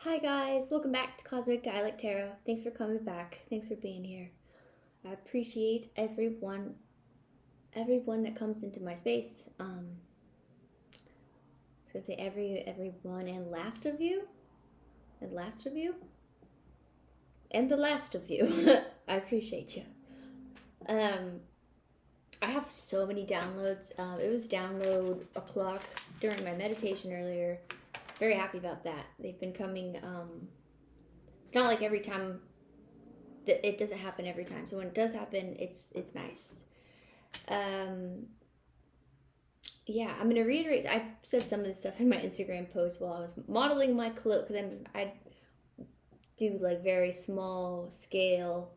Hi guys, welcome back to Cosmic Dialect Tarot. Thanks for coming back. Thanks for being here. I appreciate everyone that comes into my space. I was gonna say everyone and last of you. And the last of you. I appreciate you. I have so many downloads. It was download o'clock during my meditation earlier. Very happy about that. They've been coming. It's not like every time. It doesn't happen every time. So when it does happen, it's nice. Yeah, I'm gonna reiterate. I said some of this stuff in my Instagram post while I was modeling my cloak, because I do like very small scale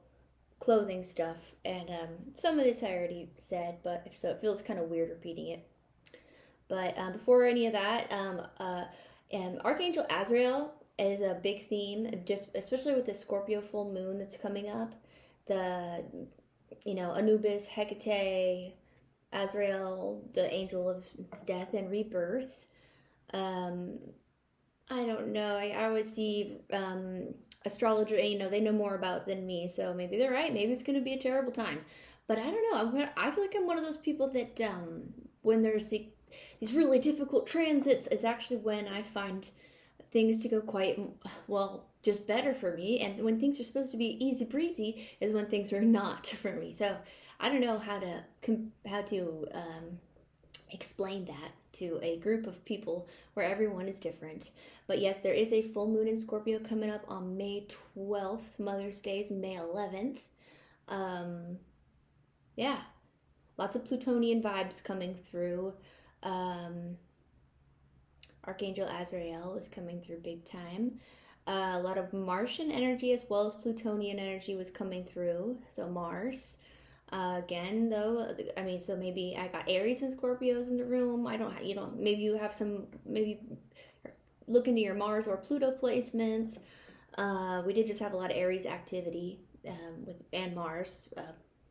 clothing stuff, and some of this I already said, but if so, it feels kind of weird repeating it. But before any of that, Archangel Azrael is a big theme, just especially with the Scorpio full moon that's coming up. The, Anubis, Hecate, Azrael, the angel of death and rebirth. I don't know. I always see astrologer, they know more about than me, so maybe they're right. Maybe it's going to be a terrible time. But I don't know. I feel like I'm one of those people that when there's these really difficult transits is actually when I find things to go quite well, just better for me. And when things are supposed to be easy breezy is when things are not for me. So I don't know how to explain that to a group of people where everyone is different. But yes, there is a full moon in Scorpio coming up on May 12th. Mother's Day is May 11th. Yeah, lots of Plutonian vibes coming through. Archangel Azrael is coming through big time. A lot of Martian energy as well as Plutonian energy was coming through. So Mars. Again, though, so maybe I got Aries and Scorpios in the room. Maybe you have maybe look into your Mars or Pluto placements. We did just have a lot of Aries activity and Mars.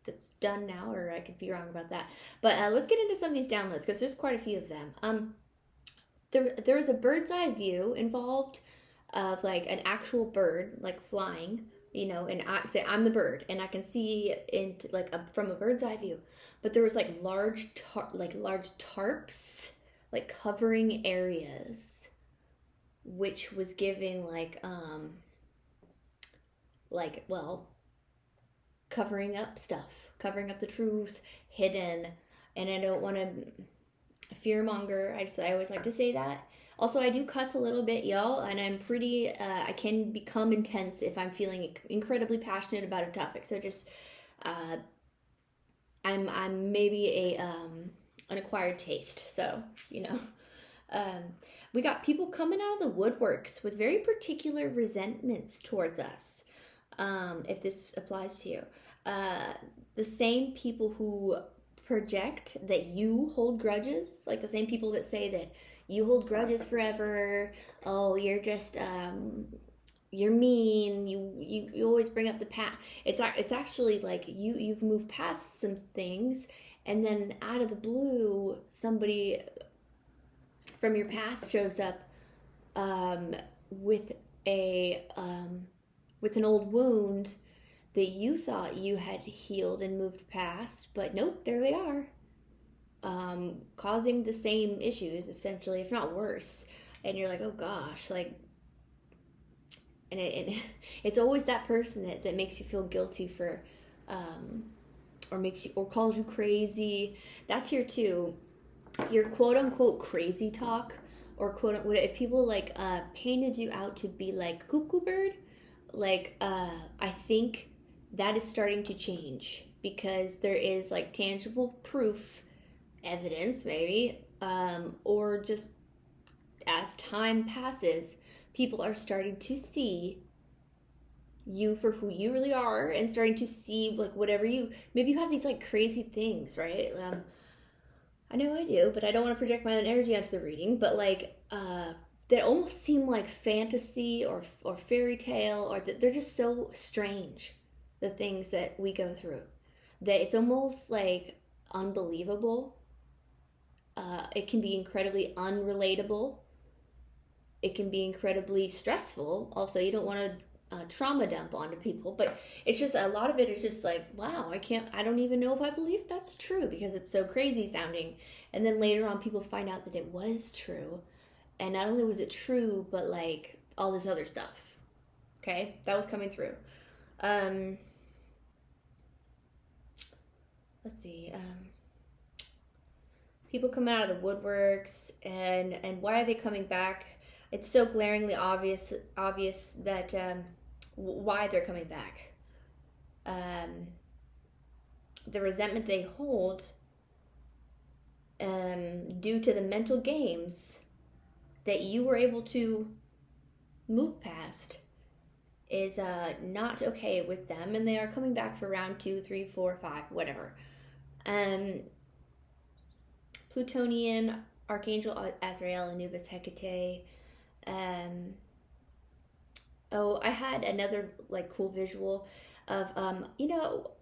That's done now, or I could be wrong about that. But let's get into some of these downloads, because there's quite a few of them. There is a bird's eye view involved of like an actual bird, like flying, and I say I'm the bird, and I can see into from a bird's eye view. But there was like large tarps, like covering areas, which was giving covering up stuff, covering up the truth, hidden. And I don't want to fearmonger. I always like to say that. Also, I do cuss a little bit, y'all, and I'm pretty, I can become intense if I'm feeling incredibly passionate about a topic. So just, I'm maybe an acquired taste. So, we got people coming out of the woodworks with very particular resentments towards us. If this applies to you, the same people who project that you hold grudges, like the same people that say that you hold grudges forever. Oh, you're just you're mean. You always bring up the past. It's actually like you've moved past some things, and then out of the blue, somebody from your past shows up with an old wound that you thought you had healed and moved past, but nope, there they are, causing the same issues, essentially, if not worse. And you're like, oh gosh, and it's always that person that makes you feel guilty for, or calls you crazy. That's here too. Your quote unquote crazy talk, or quote unquote, if people painted you out to be like cuckoo bird, I think that is starting to change, because there is tangible proof, evidence maybe, or just as time passes, people are starting to see you for who you really are, and starting to see whatever maybe you have these crazy things, right? I know I do, but I don't want to project my own energy onto the reading, but that almost seem like fantasy or fairy tale, or that they're just so strange, the things that we go through, that it's almost unbelievable. It can be incredibly unrelatable. it can be incredibly stressful. Also, you don't want to trauma dump onto people, but it's just a lot of it is just like, wow, I don't even know if I believe that's true because it's so crazy sounding. And then later on, people find out that it was true. And not only was it true, but like all this other stuff. Okay, that was coming through. Let's see. People come out of the woodworks, and why are they coming back? It's so glaringly obvious that why they're coming back. The resentment they hold due to the mental games that you were able to move past is not okay with them, and they are coming back for round 2, 3, 4, 5, whatever. Plutonian, Archangel Azrael, Anubis, Hecate. Oh, I had another like cool visual of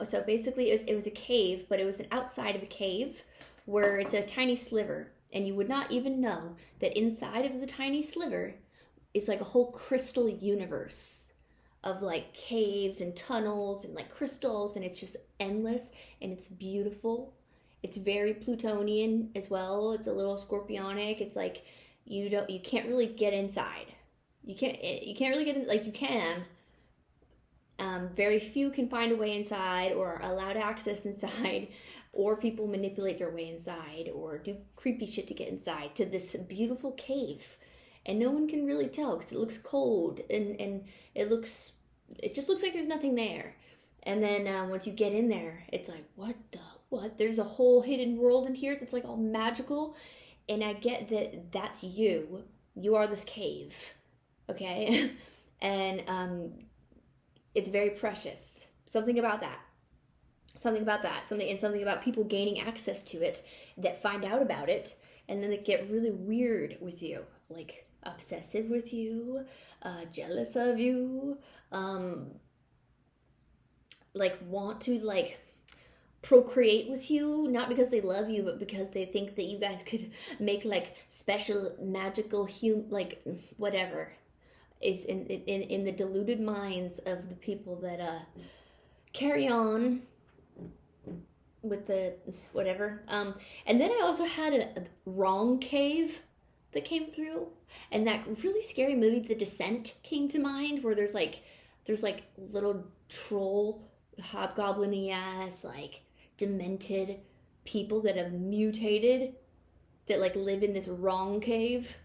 so basically it was a cave, but it was an outside of a cave where it's a tiny sliver, and you would not even know that inside of the tiny sliver is like a whole crystal universe of like caves and tunnels and like crystals, and it's just endless and it's beautiful. It's very Plutonian as well. It's a little scorpionic. It's like you can't really get inside. You can't really get in, like you can. Very few can find a way inside or are allowed access inside, or people manipulate their way inside or do creepy shit to get inside to this beautiful cave. And no one can really tell because it looks cold and it just looks like there's nothing there. And then once you get in there, it's like, what? There's a whole hidden world in here that's like all magical. And I get that that's you. You are this cave, okay? And it's very precious. Something about that. Something about people gaining access to it that find out about it, and then they get really weird with you, like obsessive with you, jealous of you, like want to like procreate with you, not because they love you, but because they think that you guys could make like special magical like whatever is in the deluded minds of the people that carry on with the whatever. And then I also had a wrong cave that came through, and that really scary movie The Descent came to mind, where there's like little troll hobgoblin-y ass like demented people that have mutated that like live in this wrong cave,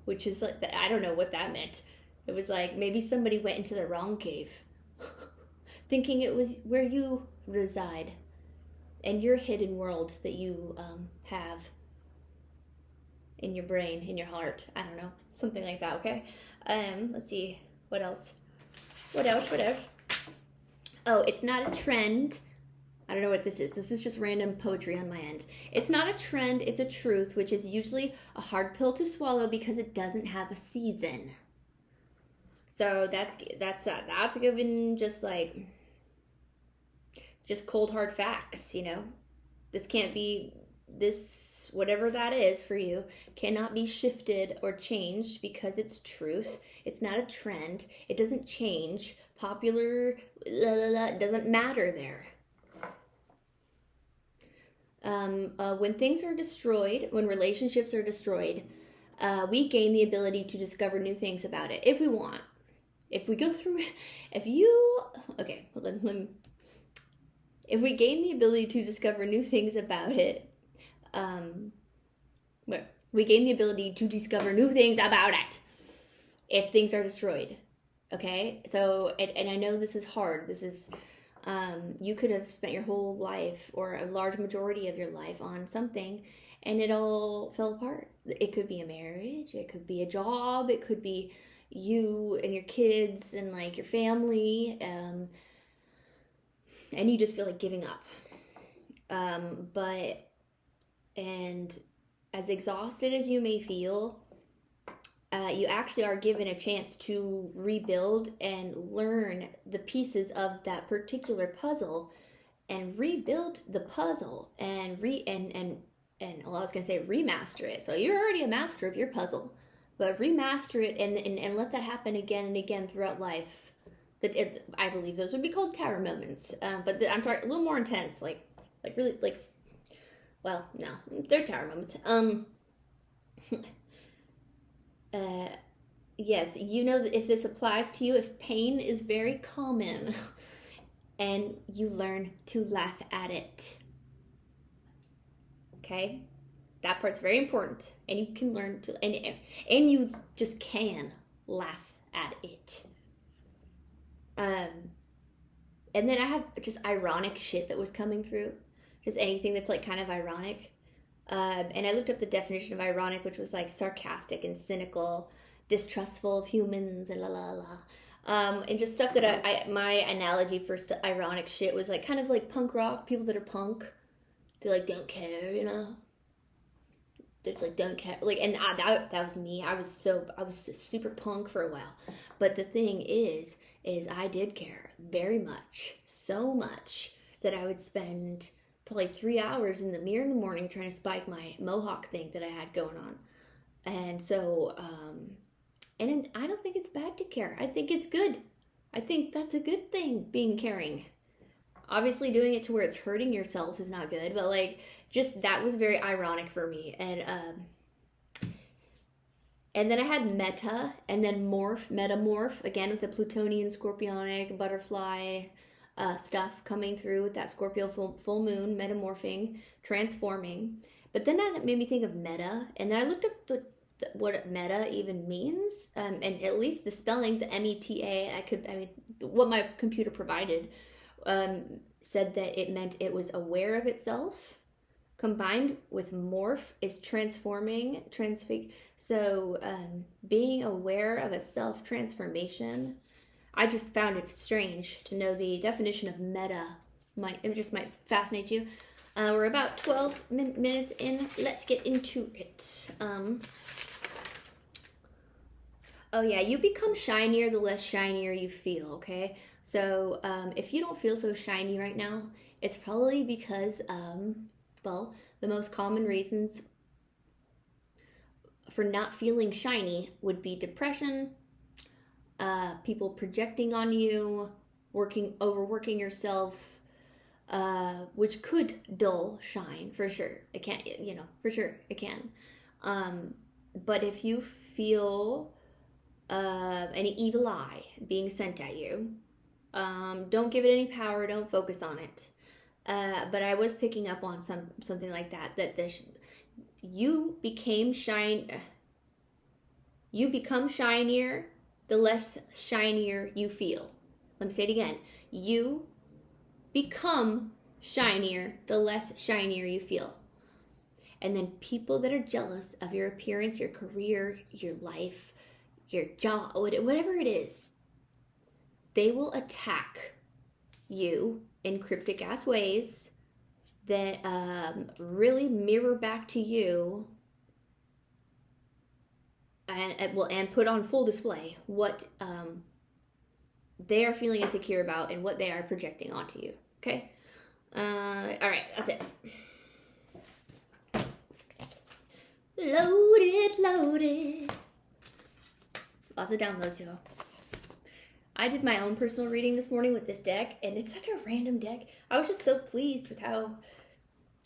which is like I don't know what that meant. It was like maybe somebody went into the wrong cave thinking it was where you reside and your hidden world that you have in your brain, in your heart. I don't know, something like that. Okay. Let's see what else. Oh, it's not a trend. I don't know what this is. This is just random poetry on my end. It's not a trend, it's a truth, which is usually a hard pill to swallow because it doesn't have a season. So that's given just cold hard facts, you know. This whatever that is for you cannot be shifted or changed because it's truth. It's not a trend. It doesn't change. Popular doesn't matter there. When things are destroyed, when relationships are destroyed, we gain the ability to discover new things about it if we want. If we go through, if we gain the ability to discover new things about it, we gain the ability to discover new things about it if things are destroyed. Okay, so and I know this is hard. This is you could have spent your whole life or a large majority of your life on something and it all fell apart. It could be a marriage, it could be a job, it could be you and your kids and like your family, and you just feel like giving up. And as exhausted as you may feel, you actually are given a chance to rebuild and learn the pieces of that particular puzzle and rebuild the puzzle and remaster it. So you're already a master of your puzzle. but remaster it and let that happen again and again throughout life. I believe those would be called tower moments. But I'm talking a little more intense, like really, like, well, no, they're tower moments. Yes, you know that if this applies to you, if pain is very common, and you learn to laugh at it. Okay? That part's very important. And you can learn to, and you just can laugh at it. And then I have just ironic shit that was coming through. Just anything that's like kind of ironic. And I looked up the definition of ironic, which was like sarcastic and cynical, distrustful of humans and la la la. And just stuff that my analogy for ironic shit was like kind of like punk rock, people that are punk. They like don't care, you know? Just like don't care. Like, and that was me. I was super punk for a while. But the thing is I did care very much, so much that I would spend probably 3 hours in the mirror in the morning trying to spike my mohawk thing that I had going on. And so, and I don't think it's bad to care. I think it's good. I think that's a good thing, being caring. Obviously doing it to where it's hurting yourself is not good, but like, just that was very ironic for me. And then I had meta, and then metamorph, again with the Plutonian, Scorpionic, butterfly stuff coming through with that Scorpio full moon, metamorphing, transforming. But then that made me think of meta, and then I looked up what meta even means, and at least the spelling, the META, what my computer provided, said that it meant it was aware of itself, combined with morph is transforming, so being aware of a self-transformation. I just found it strange to know the definition of meta. It just might fascinate you. We're about 12 minutes in. Let's get into it. Oh yeah, you become shinier the less shinier you feel, okay? So if you don't feel so shiny right now, it's probably because, well, the most common reasons for not feeling shiny would be depression, people projecting on you, overworking yourself, which could dull shine, for sure. It can, for sure it can. But if you feel any evil eye being sent at you, don't give it any power, don't focus on it. But I was picking up on something like that you become shinier the less shinier you feel. Let me say it again. You become shinier the less shinier you feel. And then people that are jealous of your appearance, your career, your life, your job, whatever it is, they will attack you in cryptic ass ways that really mirror back to you and put on full display what they are feeling insecure about and what they are projecting onto you. Okay? All right, that's it. Loaded. Lots of downloads, y'all. I did my own personal reading this morning with this deck, and it's such a random deck. I was just so pleased with how,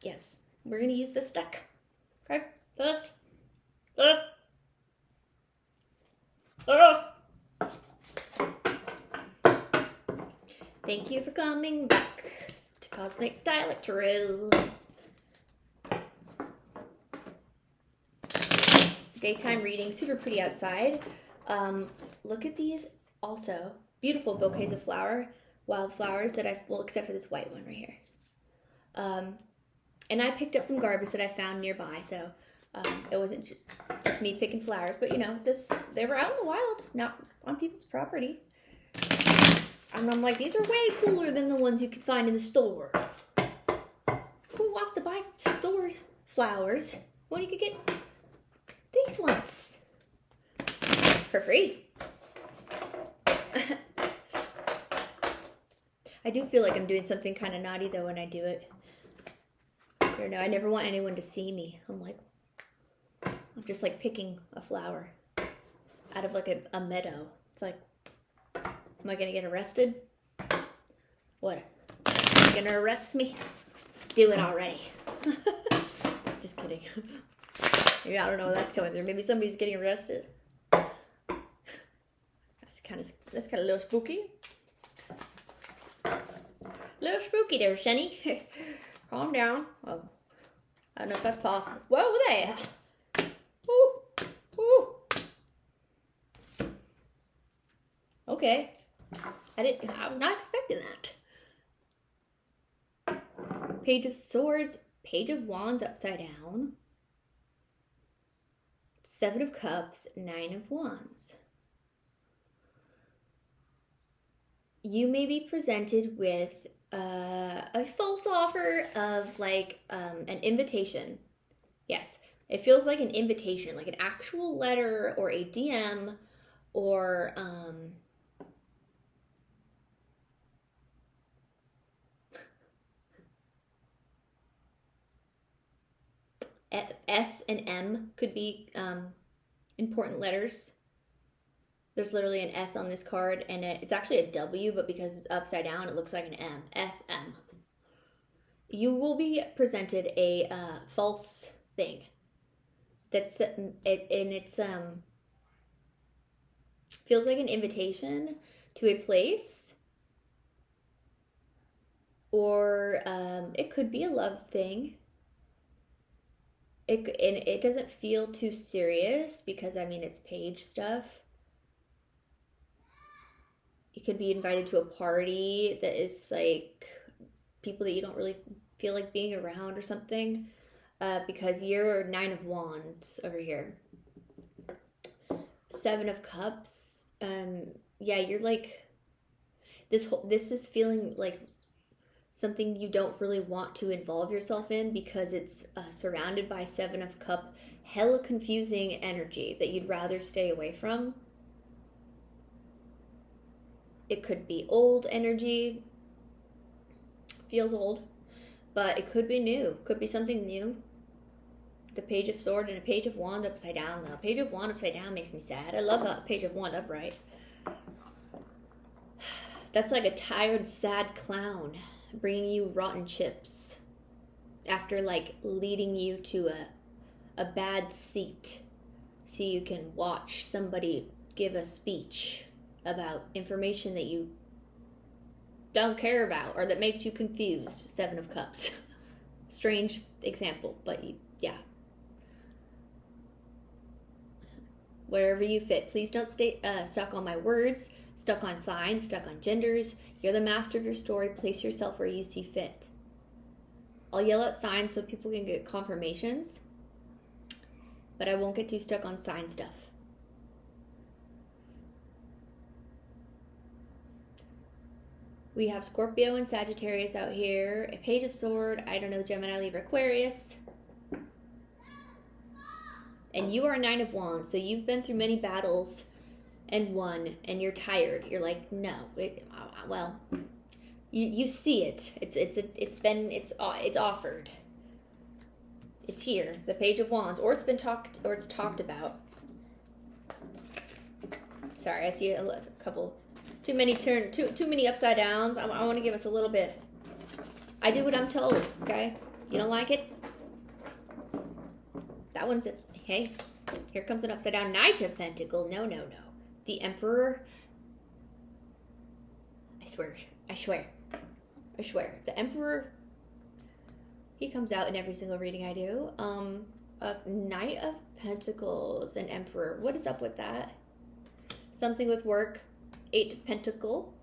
yes, we're going to use this deck. Okay? First. Thank you for coming back to Cosmic Dialect Tarot. Daytime reading, super pretty outside. Look at these also. Beautiful bouquets of wildflowers that except for this white one right here. And I picked up some garbage that I found nearby, so it wasn't just me picking flowers, but they were out in the wild, not on people's property. And I'm like, these are way cooler than the ones you could find in the store. Who wants to buy store flowers when you could get these ones for free? I do feel like I'm doing something kind of naughty though when I do it. I don't know, I never want anyone to see me. I'm just like picking a flower. out of like a meadow. It's like, am I gonna get arrested? What? Are you gonna arrest me? Do it already. Just kidding. Maybe, I don't know where that's coming through. Maybe somebody's getting arrested. That's kind of a little spooky. A little spooky there, Shani. Calm down. Oh, I don't know if that's possible. Whoa there. Woo. Woo. Okay. I was not expecting that. Page of Swords, Page of Wands upside down. 7 of Cups, 9 of Wands. You may be presented with a false offer of like an invitation. Yes, it feels like an invitation, like an actual letter or a DM or S and M could be important letters. There's literally an S on this card, and it's actually a W, but because it's upside down, it looks like an M. S-M. You will be presented a false thing. That's it's feels like an invitation to a place, or it could be a love thing. It doesn't feel too serious because, I mean, it's page stuff. You could be invited to a party that is like people that you don't really feel like being around or something, because you're 9 of Wands over here. 7 of Cups. Yeah, you're like this is feeling like something you don't really want to involve yourself in because it's surrounded by 7 of Cup, hella confusing energy that you'd rather stay away from. It could be old energy, feels old, but it could be new, could be something new. The Page of Sword and a Page of Wand upside down though. Page of Wand upside down makes me sad. I love a Page of Wand upright. That's like a tired, sad clown bringing you rotten chips after like leading you to a bad seat so you can watch somebody give a speech about information that you don't care about or that makes you confused. 7 of Cups. Strange example, but yeah. Wherever you fit. Please don't stay stuck on my words, stuck on signs, stuck on genders. You're the master of your story. Place yourself where you see fit. I'll yell out signs so people can get confirmations, but I won't get too stuck on sign stuff. We have Scorpio and Sagittarius out here. A Page of Sword. I don't know, Gemini, Libra, Aquarius. And you are a 9 of Wands, so you've been through many battles and won, and you're tired. You're like, no, well, you see it. It's offered. It's here, the Page of Wands, or it's talked about. Sorry, I see a couple. Too many upside downs. I want to give us a little bit. I do what I'm told, okay? You don't like it? That one's it. Hey, here comes an upside down Knight of Pentacles. No. The Emperor. I swear. The Emperor, he comes out in every single reading I do. A Knight of Pentacles and Emperor. What is up with that? Something with work. 8 of Pentacles.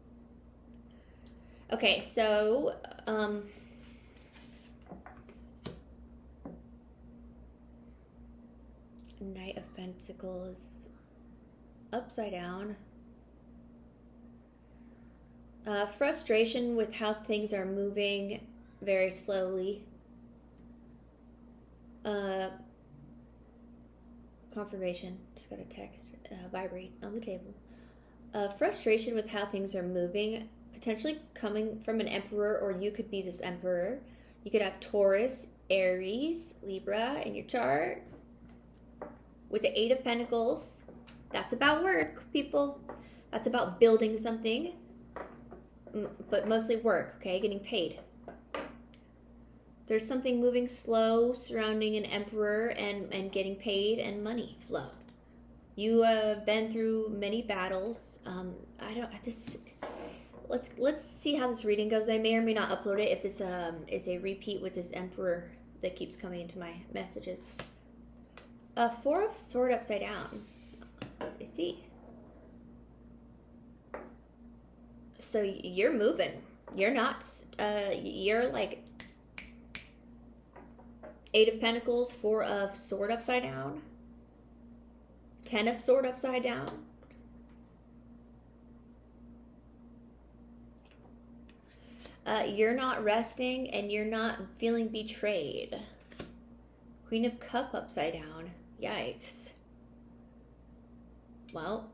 Okay, so Knight of Pentacles upside down. Frustration with how things are moving very slowly. Confirmation. Just got a text. Vibrate on the table. Frustration with how things are moving, potentially coming from an emperor, or you could be this emperor. You could have Taurus, Aries, Libra in your chart with the 8 of Pentacles. That's about work, people. That's about building something, but mostly work, okay? Getting paid. There's something moving slow surrounding an emperor and getting paid and money flow. You have been through many battles. Let's see how this reading goes. I may or may not upload it if this is a repeat with this emperor that keeps coming into my messages. 4 of Swords upside down. I see. So you're moving. You're not, you're like 8 of Pentacles, 4 of Swords upside down, 10 of Swords upside down. You're not resting and you're not feeling betrayed. Queen of Cup upside down. Yikes. Well,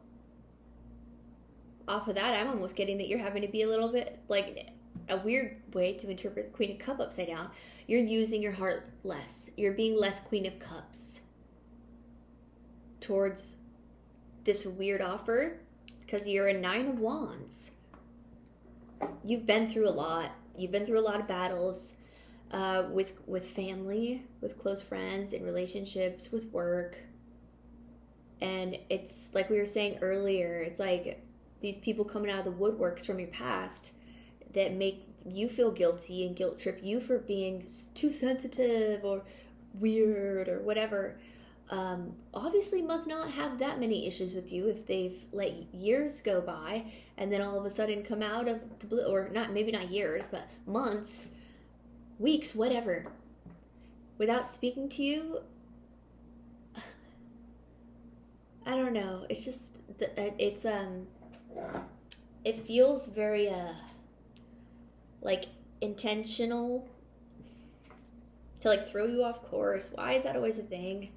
off of that, I'm almost getting that you're having to be a little bit, like, a weird way to interpret the Queen of Cup upside down. You're using your heart less. You're being less Queen of Cups towards this weird offer because you're a 9 of Wands. You've been through a lot. You've been through a lot of battles with family, with close friends, in relationships, with work. And it's like we were saying earlier, it's like these people coming out of the woodworks from your past that make you feel guilty and guilt trip you for being too sensitive or weird or whatever. Obviously must not have that many issues with you if they've let years go by and then all of a sudden come out of the blue, or not, maybe not years, but months, weeks, whatever, without speaking to you. I don't know. It's just, it feels very, like, intentional to, like, throw you off course. Why is that always a thing?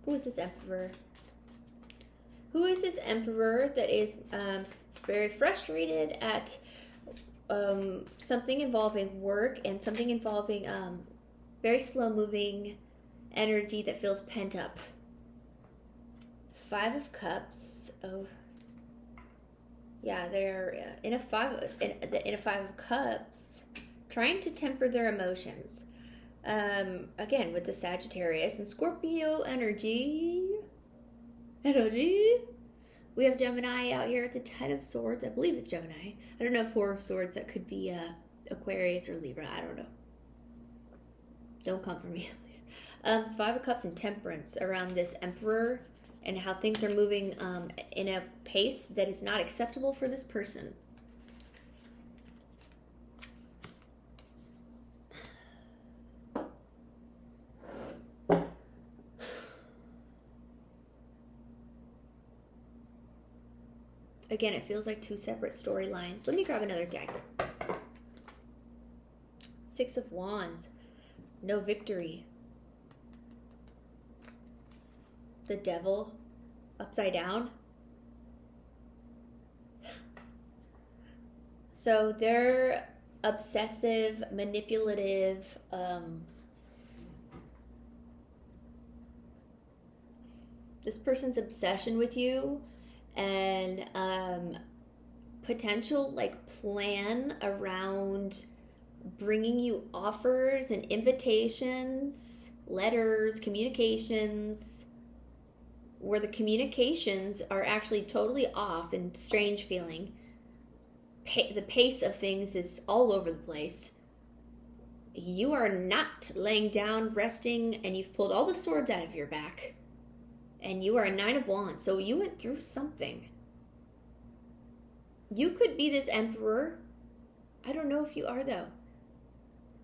Who is this emperor? Who is this emperor that is very frustrated at something involving work and something involving very slow-moving energy that feels pent up? 5 of Cups. Oh, yeah, they're in a 5 of Cups, trying to temper their emotions. Again, with the Sagittarius and Scorpio energy. We have Gemini out here at the 10 of Swords. I believe it's Gemini. I don't know, 4 of Swords. That could be Aquarius or Libra. I don't know. Don't come for me, please. 5 of Cups and Temperance around this Emperor and how things are moving in a pace that is not acceptable for this person. Again, it feels like 2 separate storylines. Let me grab another deck. 6 of Wands. No victory. The Devil upside down. So they're obsessive, manipulative, this person's obsession with you and potential like plan around bringing you offers and invitations, letters, communications, where the communications are actually totally off and strange feeling. The pace of things is all over the place. You are not laying down, resting, and you've pulled all the swords out of your back. And you are a 9 of Wands, so you went through something. You could be this emperor. I don't know if you are, though.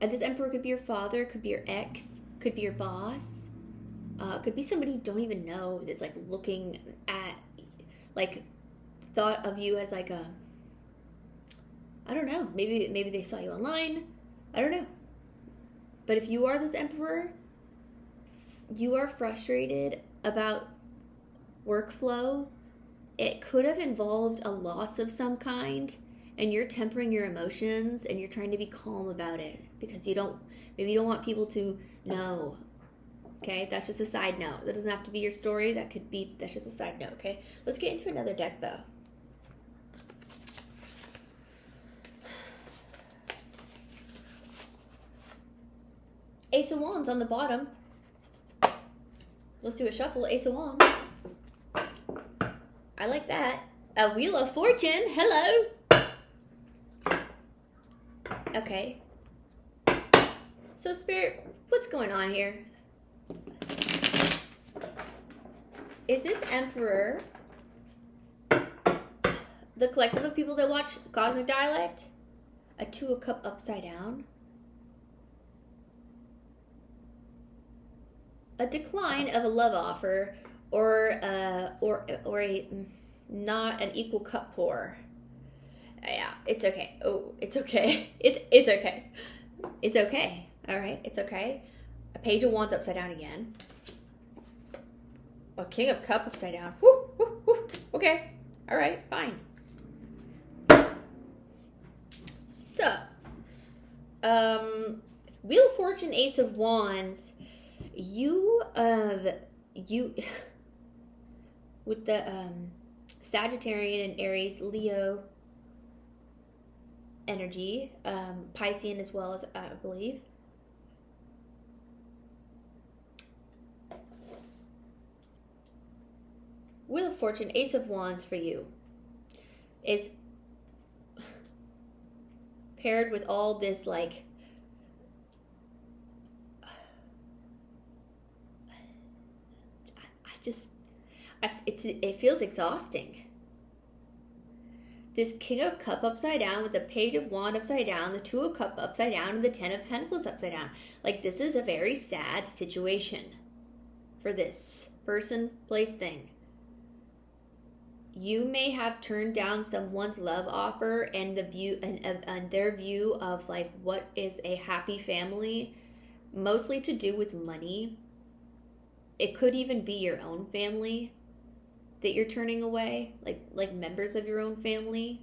This emperor could be your father, could be your ex, could be your boss. Could be somebody you don't even know that's, like, looking at, like, thought of you as, like, a... I don't know. Maybe they saw you online. I don't know. But if you are this emperor, you are frustrated about workflow. It could have involved a loss of some kind, and you're tempering your emotions and you're trying to be calm about it because maybe you don't want people to know Okay, that's just a side note. That doesn't have to be your story. That's just a side note, okay? Let's get into another deck, though. Ace of Wands on the bottom. Let's do a shuffle. Ace of Wands. I like that. A Wheel of Fortune. Hello. Okay. So, Spirit, what's going on here? Is this Emperor the collective of people that watch Cosmic Dialect? A Two of Cups upside down? A decline of a love offer, or a not an equal cup pour. Yeah, it's okay. Oh, it's okay. It's okay. It's okay. All right, it's okay. A Page of Wands upside down again. A King of Cups upside down. Woo, woo, woo. Okay. All right, fine. So, Wheel of Fortune, Ace of Wands. You with the Sagittarian and Aries, Leo energy, Piscean as well, as I believe. Wheel of Fortune, Ace of Wands for you is paired with all this, like, it feels exhausting. This King of Cups upside down with the Page of Wands upside down, the Two of Cups upside down, and the Ten of Pentacles upside down. Like, this is a very sad situation for this person, place, thing. You may have turned down someone's love offer and the view and their view of, like, what is a happy family, mostly to do with money. It could even be your own family that you're turning away, like members of your own family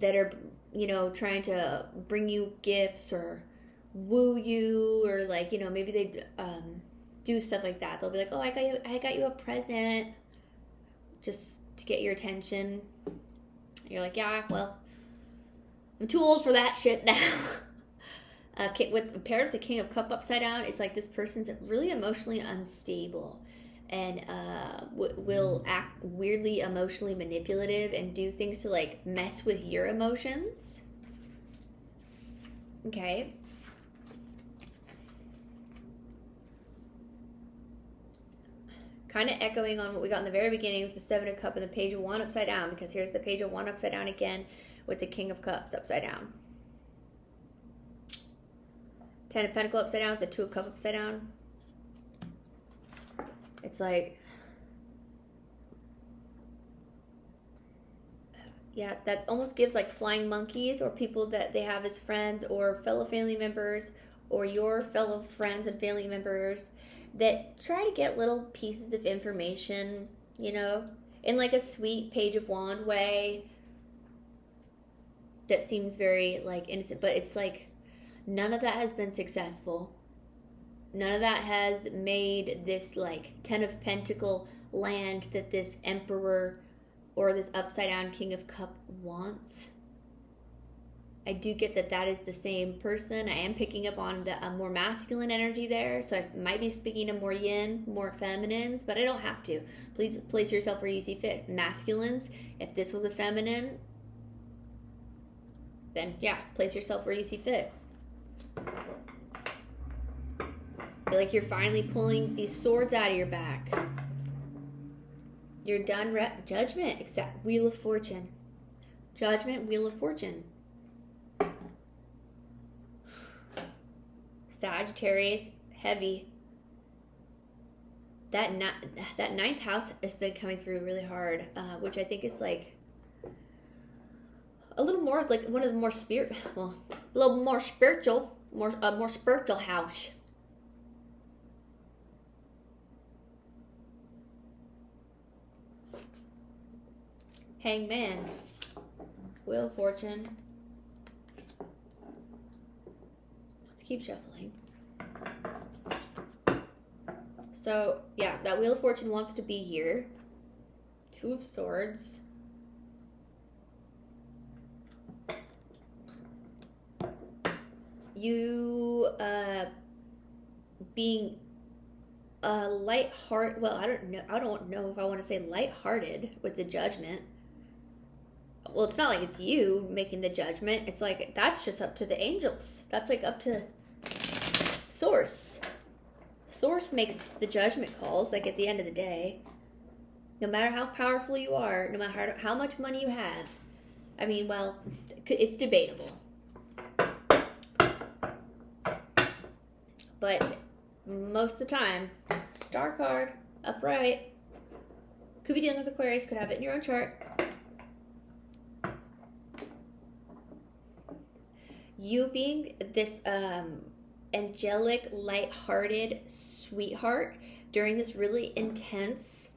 that are, you know, trying to bring you gifts or woo you, or, like, you know, maybe they do stuff like that. They'll be like, oh, I got you a present, just to get your attention. You're like, yeah, well, I'm too old for that shit now. Paired with the King of Cups upside down, it's like this person's really emotionally unstable and will act weirdly emotionally manipulative and do things to, like, mess with your emotions. Okay. Kind of echoing on what we got in the very beginning with the Seven of Cups and the Page of Wands upside down, because here's the Page of Wands upside down again with the King of Cups upside down. Ten of Pentacles upside down with the Two of Cups upside down. It's like, yeah, that almost gives, like, flying monkeys, or people that they have as friends or fellow family members, or your fellow friends and family members that try to get little pieces of information, you know, in, like, a sweet Page of Wands way that seems very, like, innocent, but it's like none of that has been successful. None of that has made this, like, Ten of Pentacles land that this Emperor or this upside down King of Cups wants. I do get that that is the same person. I am picking up on the more masculine energy there, so I might be speaking to more yin, more feminines, but I don't have to. Please place yourself where you see fit. Masculines, if this was a feminine, then yeah, place yourself where you see fit. Feel like you're finally pulling these swords out of your back. You're done. Judgment, except Wheel of Fortune. Judgment, Wheel of Fortune. Sagittarius, heavy. That ninth house has been coming through really hard, which I think is, like, a little more of, like, one of the more a little more spiritual, more spiritual house. Hangman, Wheel of Fortune. Let's keep shuffling. So, yeah, that Wheel of Fortune wants to be here. Two of Swords. You, being light-hearted, well, I don't know if I want to say light-hearted with the Judgment. Well, it's not like it's you making the judgment. It's like, that's just up to the angels. That's like up to Source. Source makes the judgment calls, like at the end of the day. No matter how powerful you are, no matter how much money you have. I mean, well, it's debatable. But most of the time, Star card, upright. Could be dealing with Aquarius, could have it in your own chart. You being this angelic, light-hearted sweetheart during this really intense,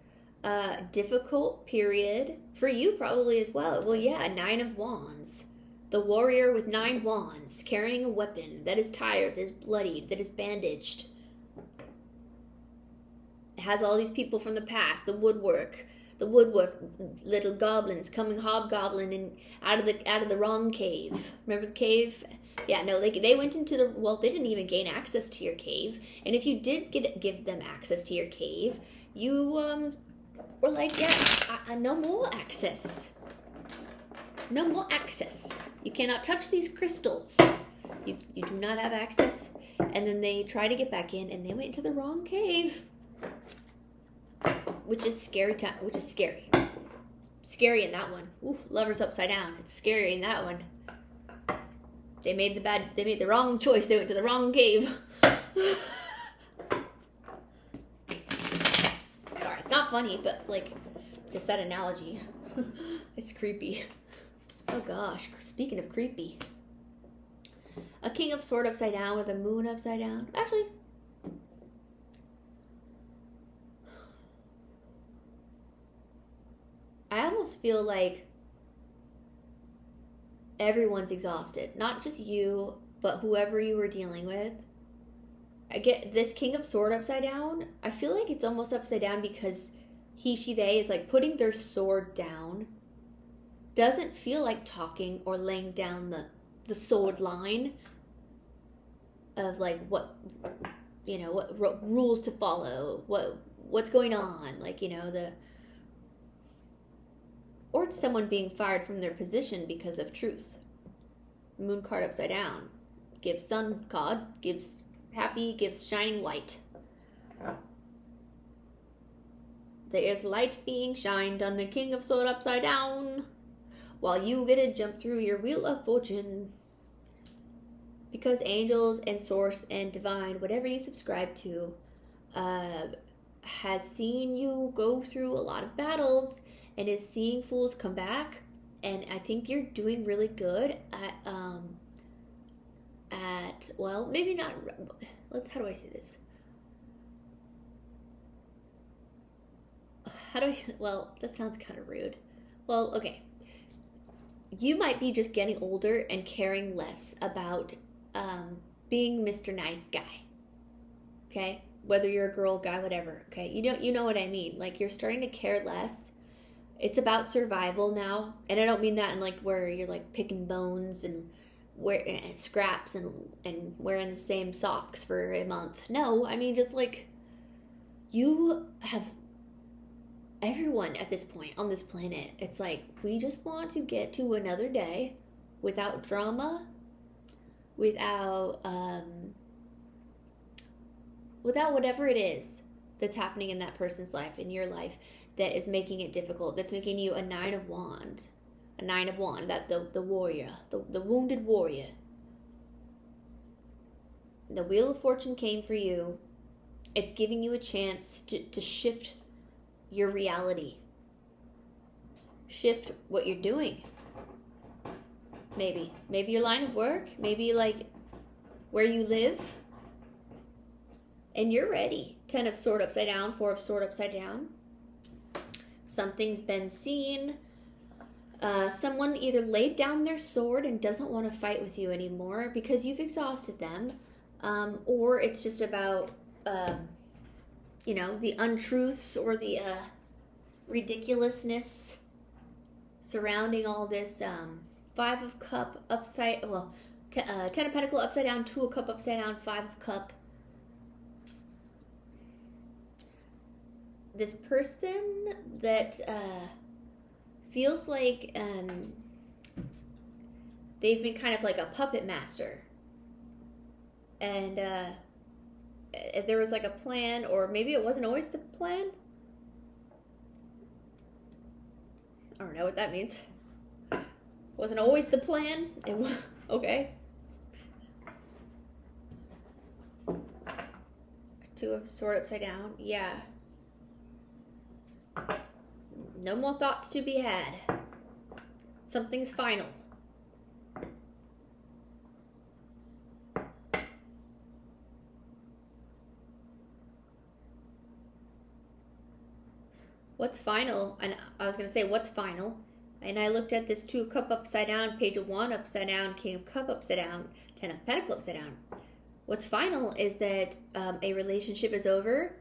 difficult period for you probably as well. Well, yeah, 9 of Wands. The warrior with 9 wands, carrying a weapon that is tired, that is bloodied, that is bandaged. It has all these people from the past, the woodwork, little goblins coming hobgoblin out of the wrong cave. Remember the cave? Yeah, no, they went into the, well, they didn't even gain access to your cave. And if you did give them access to your cave, you were like, yeah, no more access. No more access. You cannot touch these crystals. You do not have access. And then they try to get back in, and they went into the wrong cave. Which is scary. Scary in that one. Ooh, Lovers upside down. It's scary in that one. They made the wrong choice. They went to the wrong cave. Sorry, it's not funny, but like, just that analogy. It's creepy. Oh gosh, speaking of creepy. A King of Swords upside down with a moon upside down. Actually, I almost feel like everyone's exhausted. Not just you, but whoever you were dealing with. I get this King of Swords upside down. I feel like it's almost upside down because he, she, they is like putting their sword down. Doesn't feel like talking or laying down the sword line of like what, you know, what rules to follow, what's going on, like, you know, or it's someone being fired from their position because of truth. Moon card upside down gives sun card, gives happy, gives shining light. There is light being shined on the King of Swords upside down, while you get to jump through your Wheel of Fortune. Because angels and source and divine, whatever you subscribe to, has seen you go through a lot of battles and is seeing fools come back. And I think you're doing really good at well, maybe not, how do I say this? Well, that sounds kind of rude. Well, okay. You might be just getting older and caring less about being Mr. Nice Guy. Okay? Whether you're a girl, guy, whatever. Okay? You know what I mean. Like, you're starting to care less. It's about survival now. And I don't mean that in like where you're like picking bones and scraps and wearing the same socks for a month. No, I mean just like you have everyone at this point on this planet. It's like we just want to get to another day without drama, without whatever it is that's happening in that person's life, in your life, that is making it difficult, that's making you a 9 of Wands. A 9 of Wands, that the warrior, the wounded warrior. The Wheel of Fortune came for you. It's giving you a chance to shift your reality. Shift what you're doing. Maybe your line of work, maybe like where you live. And you're ready. 10 of Swords upside down, 4 of Swords upside down. Something's been seen. Someone either laid down their sword and doesn't want to fight with you anymore because you've exhausted them. Or it's just about you know, the untruths or the ridiculousness surrounding all this. Five of Cup upside, well, Ten of Pentacle upside down, Two of Cup upside down, Five of Cup. This person that feels like they've been kind of like a puppet master. And there was like a plan, or maybe it wasn't always the plan. I don't know what that means. Wasn't always the plan. Okay. Two of Swords upside down. Yeah. No more thoughts to be had. Something's final. What's final? And I was going to say, what's final? And I looked at this Two of Cup upside down, Page of Wand upside down, King of Cup upside down, Ten of Pentacle upside down. What's final is that a relationship is over.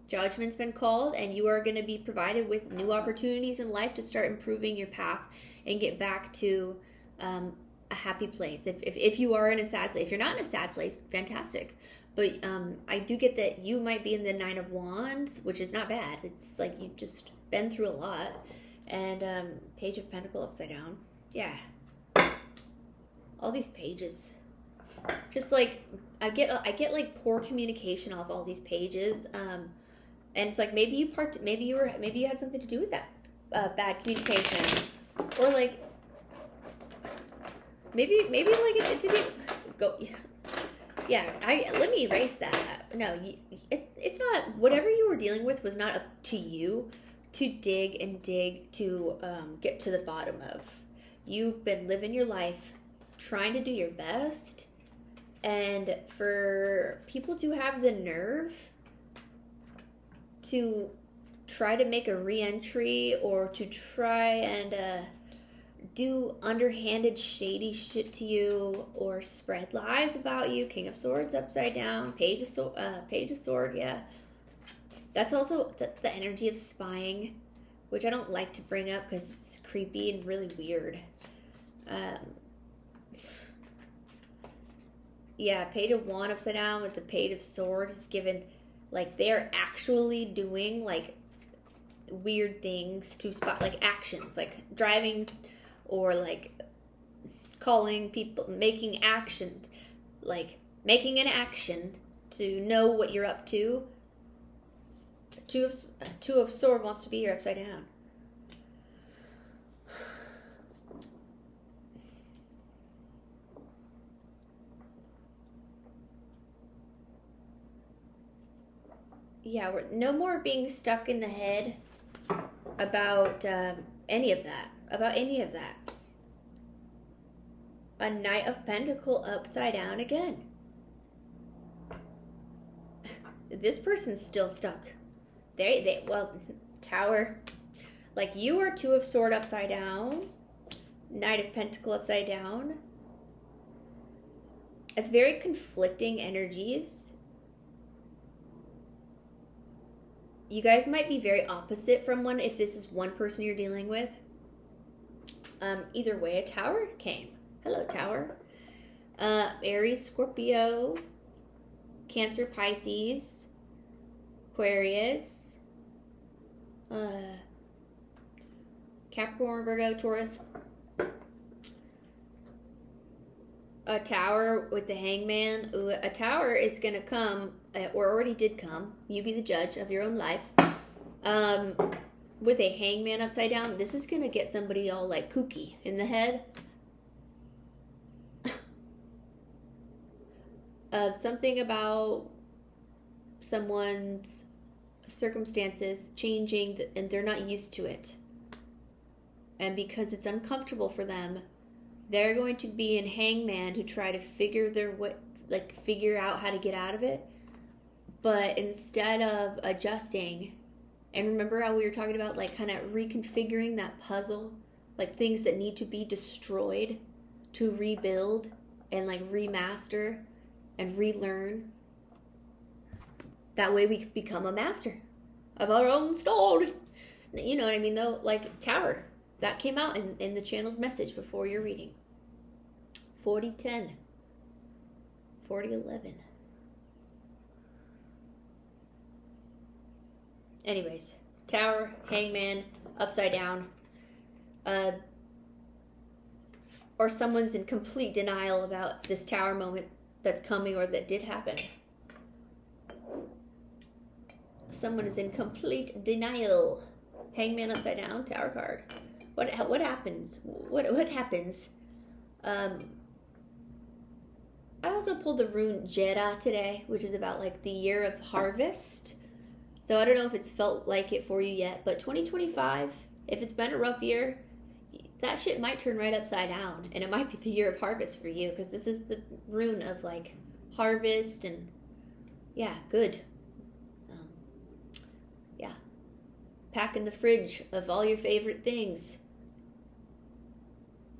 Judgment's been called, and you are going to be provided with new opportunities in life to start improving your path and get back to a happy place. If you are in a sad place, if you're not in a sad place, fantastic. But I do get that you might be in the Nine of Wands, which is not bad. It's like you've just been through a lot. And Page of Pentacle upside down. Yeah. All these pages. Just like, I get like poor communication off all these pages. And it's like maybe you had something to do with that bad communication. Or like, maybe like it didn't go... Yeah, let me erase that. No, it's not, whatever you were dealing with was not up to you to dig to get to the bottom of. You've been living your life, trying to do your best, and for people to have the nerve to try to make a re-entry or to try and do underhanded shady shit to you or spread lies about you. King of Swords upside down, Page of Sword, yeah. That's also the energy of spying, which I don't like to bring up because it's creepy and really weird. Yeah, Page of Wand upside down with the Page of Swords is given, like, they're actually doing, like, weird things to spot, like, actions, like driving... Or like calling people, making action, like making an action to know what you're up to. Two of Sword wants to be here upside down. Yeah, we're no more being stuck in the head about any of that. A Knight of Pentacle upside down again. This person's still stuck. Well, Tower. Like, you are Two of Sword upside down. Knight of Pentacle upside down. It's very conflicting energies. You guys might be very opposite from one if this is one person you're dealing with. Either way, a Tower came. Hello, Tower. Aries, Scorpio, Cancer, Pisces, Aquarius, Capricorn, Virgo, Taurus. A Tower with the Hangman. Ooh, a Tower is going to come, or already did come. You be the judge of your own life. With a Hangman upside down, this is going to get somebody all like kooky in the head. Something about someone's circumstances changing and they're not used to it. And because it's uncomfortable for them, they're going to be in Hangman to try to figure out how to get out of it. But instead of adjusting, and remember how we were talking about like kind of reconfiguring that puzzle, like things that need to be destroyed to rebuild and like remaster and relearn. That way we can become a master of our own story. You know what I mean, though? Like Tower, that came out in the channeled message before your reading. 4010. 4011. Anyways, Tower, Hangman, upside down. Or someone's in complete denial about this Tower moment that's coming or that did happen. Someone is in complete denial. Hangman upside down, Tower card. What happens? What happens? I also pulled the rune 𝐠𝐸 today, which is about like the year of harvest. So I don't know if it's felt like it for you yet, but 2025, if it's been a rough year, that shit might turn right upside down, and it might be the year of harvest for you, because this is the rune of like harvest and yeah, good. Yeah, packing the fridge of all your favorite things,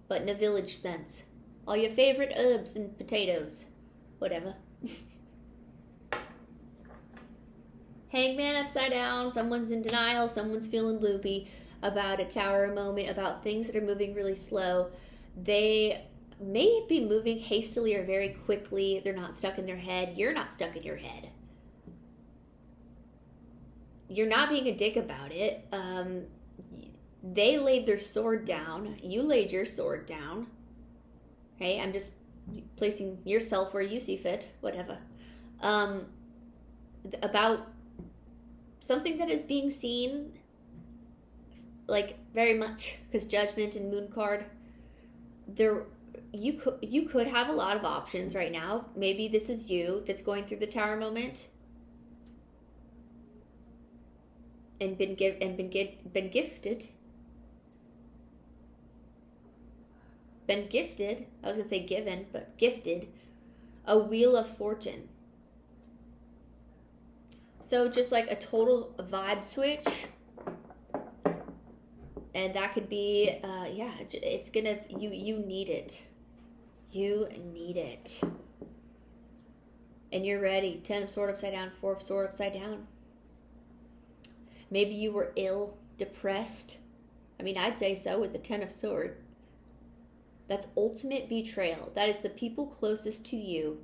but in a village sense. All your favorite herbs and potatoes, whatever. Hangman upside down, someone's in denial, someone's feeling loopy about a Tower moment, about things that are moving really slow. They may be moving hastily or very quickly. They're not stuck in their head. You're not stuck in your head. You're not being a dick about it. They laid their sword down. You laid your sword down. Okay, I'm just placing yourself where you see fit, whatever. About something that is being seen, like, very much, because Judgment and Moon card, you could have a lot of options right now. Maybe this is you that's going through the Tower moment and been gifted. Been gifted, I was gonna say given, but gifted, a Wheel of Fortune. So just like a total vibe switch, and that could be, yeah, it's gonna, you need it. You need it. And you're ready. 10 of Sword upside down, 4 of Sword upside down. Maybe you were ill, depressed. I mean, I'd say so with the 10 of Sword. That's ultimate betrayal. That is the people closest to you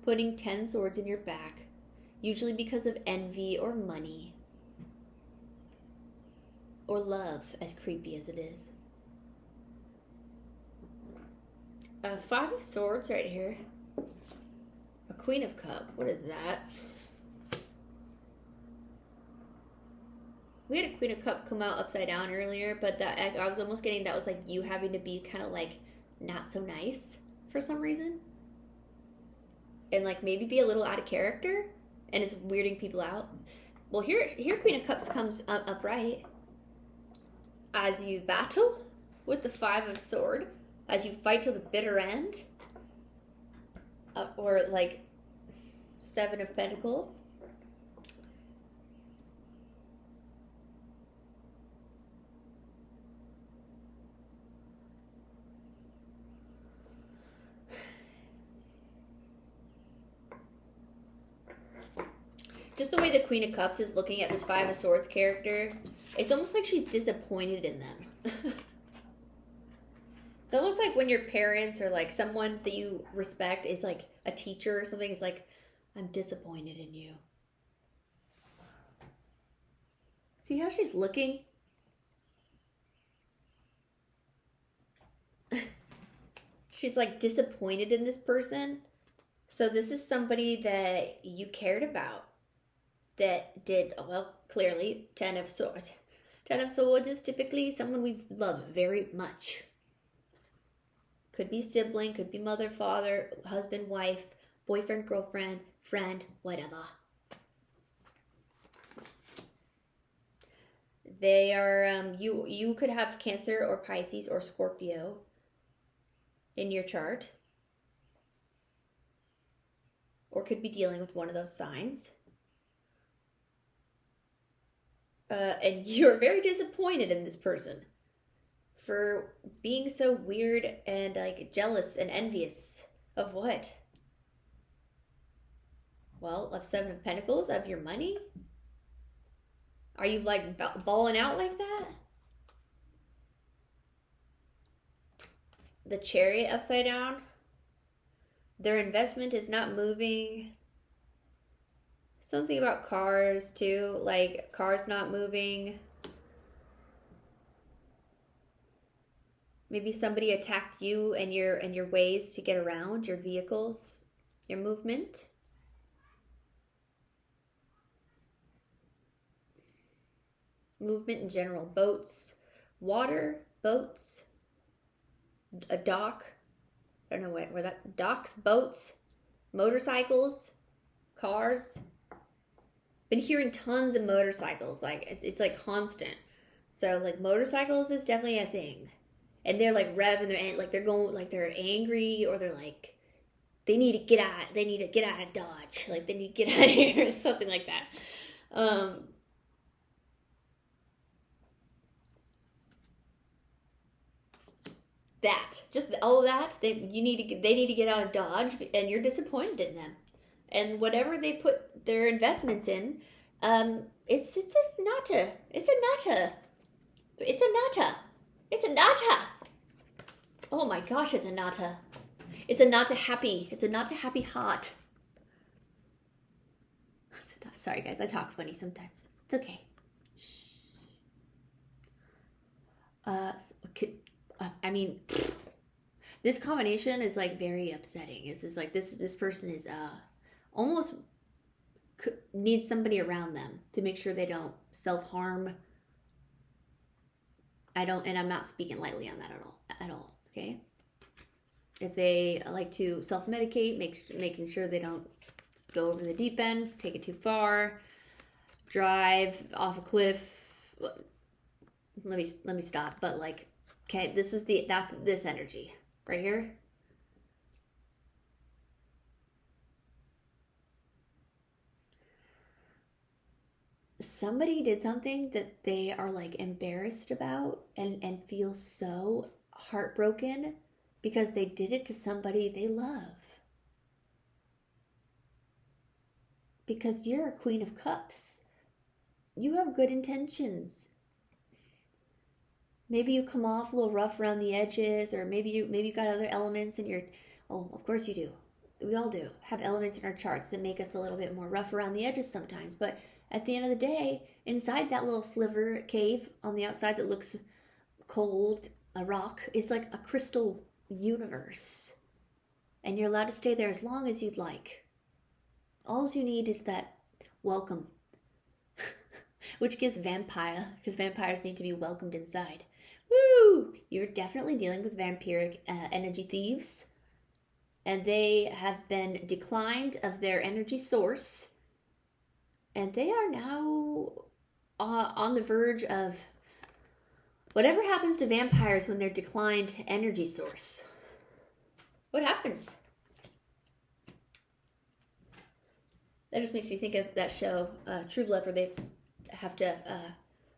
putting 10 swords in your back, usually because of envy or money or love, as creepy as it is. 5 of Swords right here. A Queen of Cups. What is that? We had a Queen of Cups come out upside down earlier, but that I was almost getting that was like you having to be kind of like not so nice for some reason, and like maybe be a little out of character, and it's weirding people out. Well, here Queen of Cups comes upright as you battle with the 5 of Sword, as you fight till the bitter end, or like 7 of Pentacles. Just the way the Queen of Cups is looking at this 5 of Swords character, it's almost like she's disappointed in them. It's almost like when your parents or like someone that you respect is like a teacher or something, it's like, I'm disappointed in you. See how she's looking? She's like disappointed in this person. So this is somebody that you cared about, that did, well, clearly, 10 of Swords. 10 of Swords is typically someone we love very much. Could be sibling, could be mother, father, husband, wife, boyfriend, girlfriend, friend, whatever. They are, you could have Cancer or Pisces or Scorpio in your chart, or could be dealing with one of those signs. And you're very disappointed in this person for being so weird and like jealous and envious of what? well, of Seven of Pentacles, of your money? Are you like balling out like that? The Chariot upside down. Their investment is not moving. Something about cars too, like cars not moving. Maybe somebody attacked you and your ways to get around, your vehicles, your movement. Movement in general, boats, water, boats, a dock. I don't know where that, docks, boats, motorcycles, cars. Been hearing tons of motorcycles, like it's like constant. So like motorcycles is definitely a thing. And they're like revving their, like they're going, like they're angry, or they're like, they need to get out of Dodge. Like they need to get out of here, or something like that. Just all of that, they need to get out of Dodge, and you're disappointed in them. And whatever they put their investments in, it's a nata. Oh my gosh, it's a nata. It's a nata happy. It's a nata happy heart. Sorry guys, I talk funny sometimes. It's okay. I mean, this combination is like very upsetting. It's just like this person is almost needs somebody around them to make sure they don't self-harm. And I'm not speaking lightly on that at all. Okay. If they like to self-medicate, making sure they don't go over the deep end, take it too far, drive off a cliff. Let me stop. But like, okay, that's this energy right here. Somebody did something that they are like embarrassed about and feel so heartbroken because they did it to somebody they love. Because you're a Queen of Cups. You have good intentions. Maybe you come off a little rough around the edges, or maybe you got other elements in your, oh, of course you do. We all do have elements in our charts that make us a little bit more rough around the edges sometimes. But at the end of the day, inside that little sliver cave on the outside that looks cold, a rock, is like a crystal universe. And you're allowed to stay there as long as you'd like. All you need is that welcome. Which gives vampire, because vampires need to be welcomed inside. Woo! You're definitely dealing with vampiric energy thieves. And they have been declined of their energy source. And they are now on the verge of whatever happens to vampires when they're declined energy source. What happens? That just makes me think of that show, True Blood, where they have to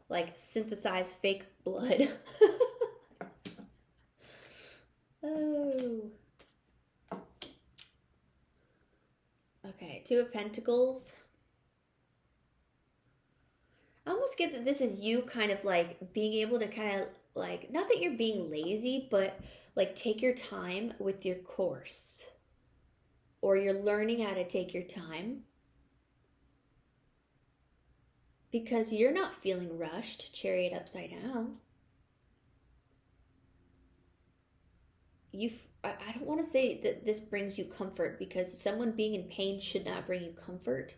like synthesize fake blood. Oh. Okay, Two of Pentacles. I almost get that this is you kind of like being able to kind of like, not that you're being lazy, but like take your time with your course. Or you're learning how to take your time. Because you're not feeling rushed, Chariot upside down. I don't want to say that this brings you comfort, because someone being in pain should not bring you comfort.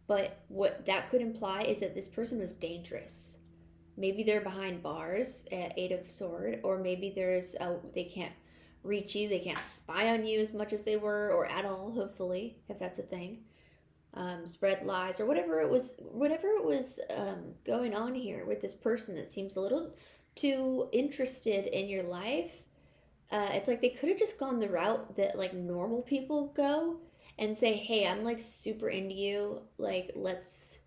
But what that could imply is that this person was dangerous. Maybe they're behind bars at Eight of Swords, or maybe they can't reach you, they can't spy on you as much as they were, or at all, hopefully, if that's a thing. Spread lies, or whatever it was going on here with this person that seems a little too interested in your life. It's like they could have just gone the route that like normal people go and say, hey, I'm like super into you, like let's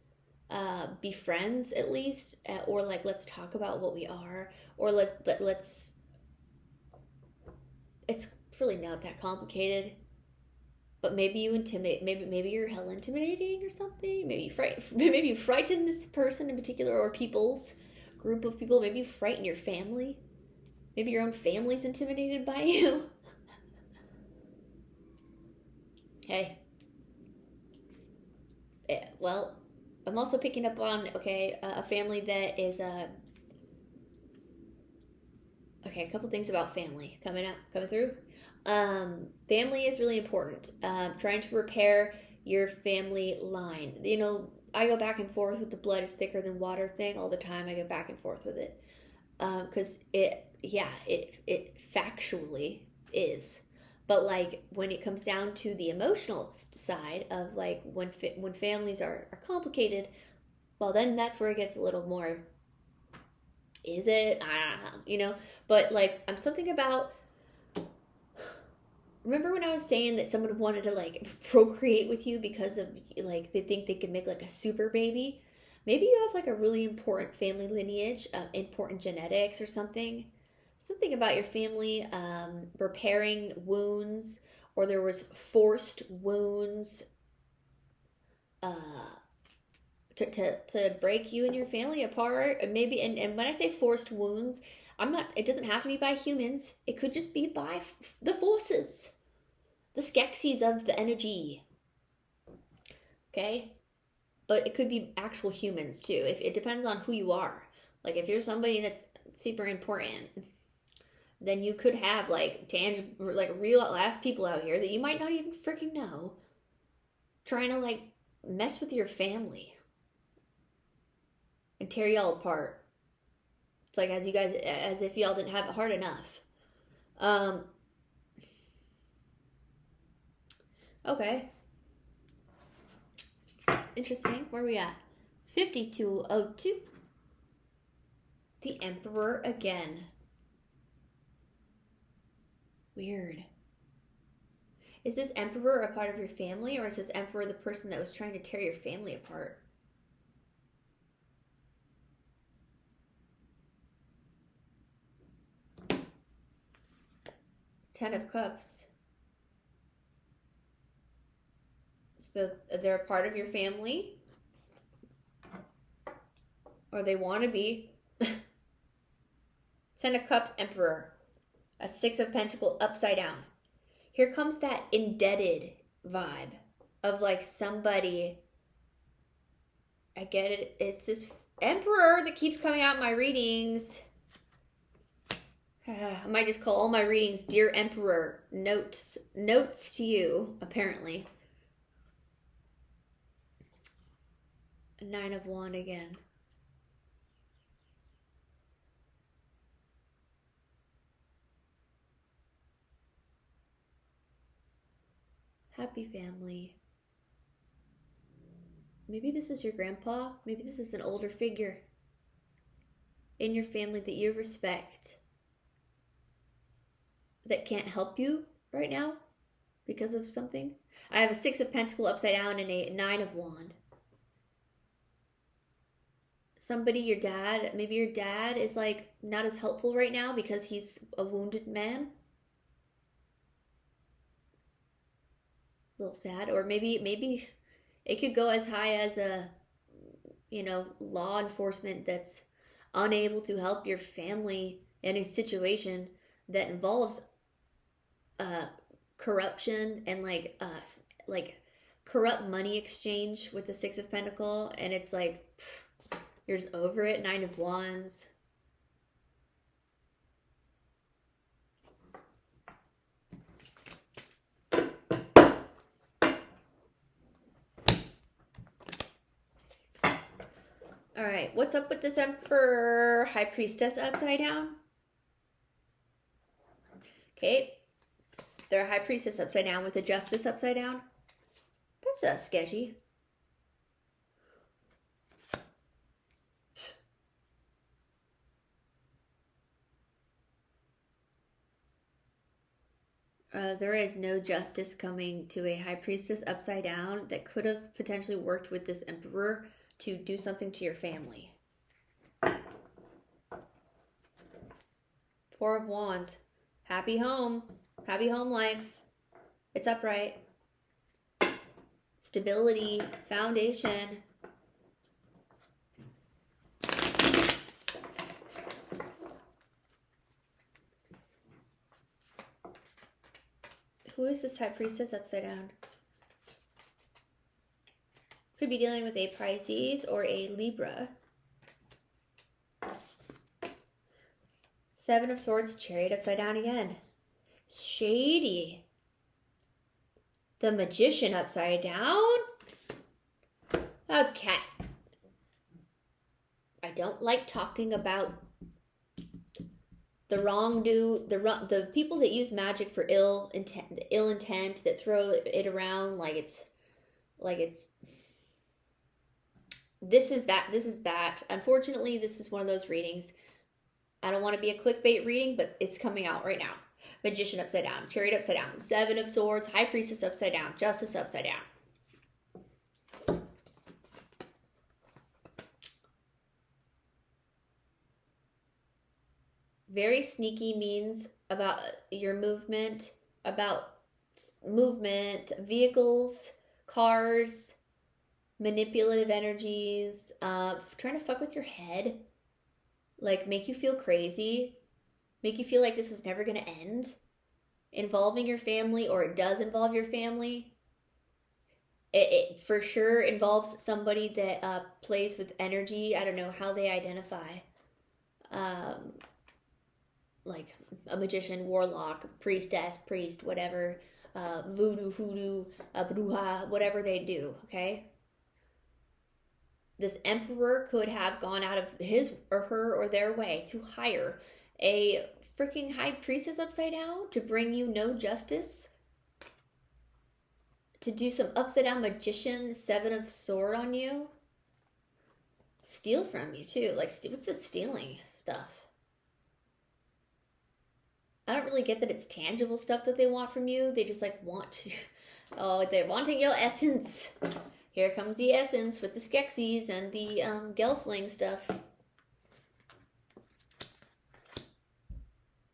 be friends at least, or like let's talk about what we are, or let's, it's really not that complicated. But maybe you intimidate, maybe you're hella intimidating or something. Maybe you frighten this person in particular, or people's group of people. Maybe you frighten your family. Maybe your own family's intimidated by you. Hey. Well, I'm also picking up on, okay, a family that is, okay, a couple things about family coming through. Family is really important. Trying to repair your family line. You know, I go back and forth with the blood is thicker than water thing all the time. I go back and forth with it. Because it factually is. But like when it comes down to the emotional side of like when families are complicated, well then that's where it gets a little more. Is it? I don't know, you know. But like I'm something about. Remember when I was saying that someone wanted to like procreate with you because of like they think they can make like a super baby? Maybe you have like a really important family lineage, important genetics or something. Something about your family repairing wounds, or there was forced wounds to break you and your family apart. Maybe, and when I say forced wounds, it doesn't have to be by humans. It could just be by the forces. The skeksis of the energy. Okay? But it could be actual humans too. It depends on who you are. Like if you're somebody that's super important, then you could have like tangible, like real ass people out here that you might not even freaking know, trying to like mess with your family and tear y'all apart. It's like as if y'all didn't have it hard enough. Okay. Interesting. Where are we at? 5202. The Emperor again. Weird. Is this Emperor a part of your family, or is this Emperor the person that was trying to tear your family apart? Ten of Cups. So they're a part of your family, or they want to be. Ten of Cups, Emperor. A Six of Pentacles upside down. Here comes that indebted vibe of like somebody. I get it. It's this Emperor that keeps coming out in my readings. I might just call all my readings Dear Emperor. Notes to you, apparently. Nine of Wands again. Happy family. Maybe this is your grandpa. Maybe this is an older figure in your family that you respect that can't help you right now because of something. I have a Six of Pentacles upside down and a Nine of Wands. Somebody, your dad, maybe your dad is like not as helpful right now because he's a wounded man. A little sad. Or maybe it could go as high as a, law enforcement that's unable to help your family in a situation that involves corruption and like corrupt money exchange with the Six of Pentacles, and it's like you're just over it. Nine of Wands. All right, what's up with this Emperor? High Priestess upside down. Okay, they're a High Priestess upside down with a Justice upside down. That's sketchy. There is no justice coming to a High Priestess upside down that could have potentially worked with this Emperor to do something to your family. Four of Wands. Happy home life. It's upright. stability, foundation. Who is this High Priestess upside down? Could be dealing with a Pisces or a Libra. Seven of Swords, Chariot upside down again. Shady. The Magician upside down. Okay. I don't like talking about the people that use magic for ill intent, that throw it around like it's this is that. Unfortunately, this is one of those readings. I don't want to be a clickbait reading, but it's coming out right now. Magician upside down, Chariot upside down, Seven of Swords, High Priestess upside down, Justice upside down. Very sneaky means about your movement, vehicles, cars, manipulative energies, trying to fuck with your head, like make you feel crazy, make you feel like this was never going to end, involving your family, or it does involve your family. It for sure involves somebody that plays with energy. I don't know how they identify. Like a magician, warlock, priestess, priest, whatever, voodoo, hoodoo, bruja, whatever they do, okay? This emperor could have gone out of his or her or their way to hire a freaking high priestess upside down to bring you no justice, to do some upside down magician, Seven of Sword on you, steal from you too. Like, what's the stealing stuff? I don't really get that it's tangible stuff that they want from you. They just like want to, oh, they're wanting your essence. Here comes the essence with the Skeksis and the Gelfling stuff.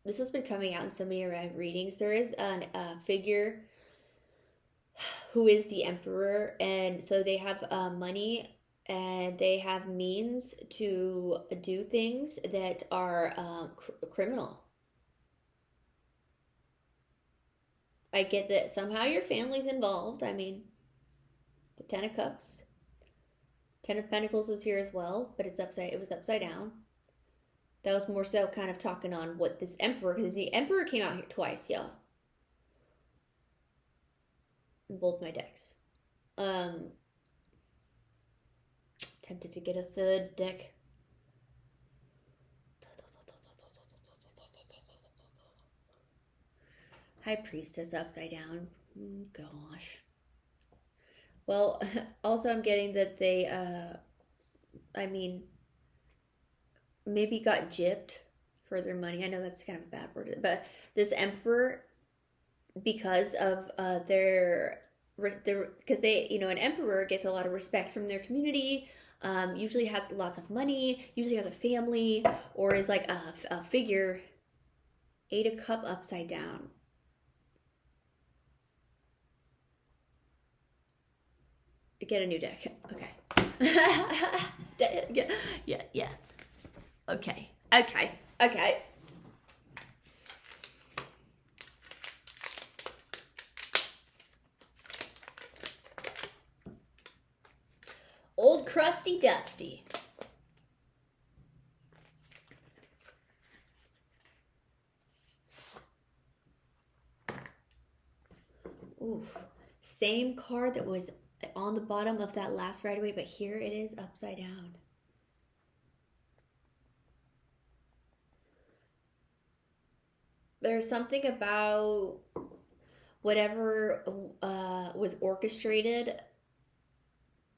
This has been coming out in so many readings. There is a figure who is the emperor, and so they have money and they have means to do things that are criminal. I get that somehow your family's involved. I mean, the Ten of Cups, Ten of Pentacles was here as well, but it was upside down. That was more so kind of talking on what this Emperor, because the Emperor came out here twice, y'all. In both my decks. Tempted to get a third deck. High Priestess upside down. Gosh. Well, also I'm getting that they, I mean, maybe got gypped for their money. I know that's kind of a bad word, but this Emperor, because of because they, you know, an Emperor gets a lot of respect from their community, usually has lots of money, usually has a family, or is like a figure. Eight of Cups upside down. Get a new deck. Okay. Yeah. Okay. Old crusty dusty. Oof. Same card that was on the bottom of that last right away, but here it is upside down. There's something about whatever was orchestrated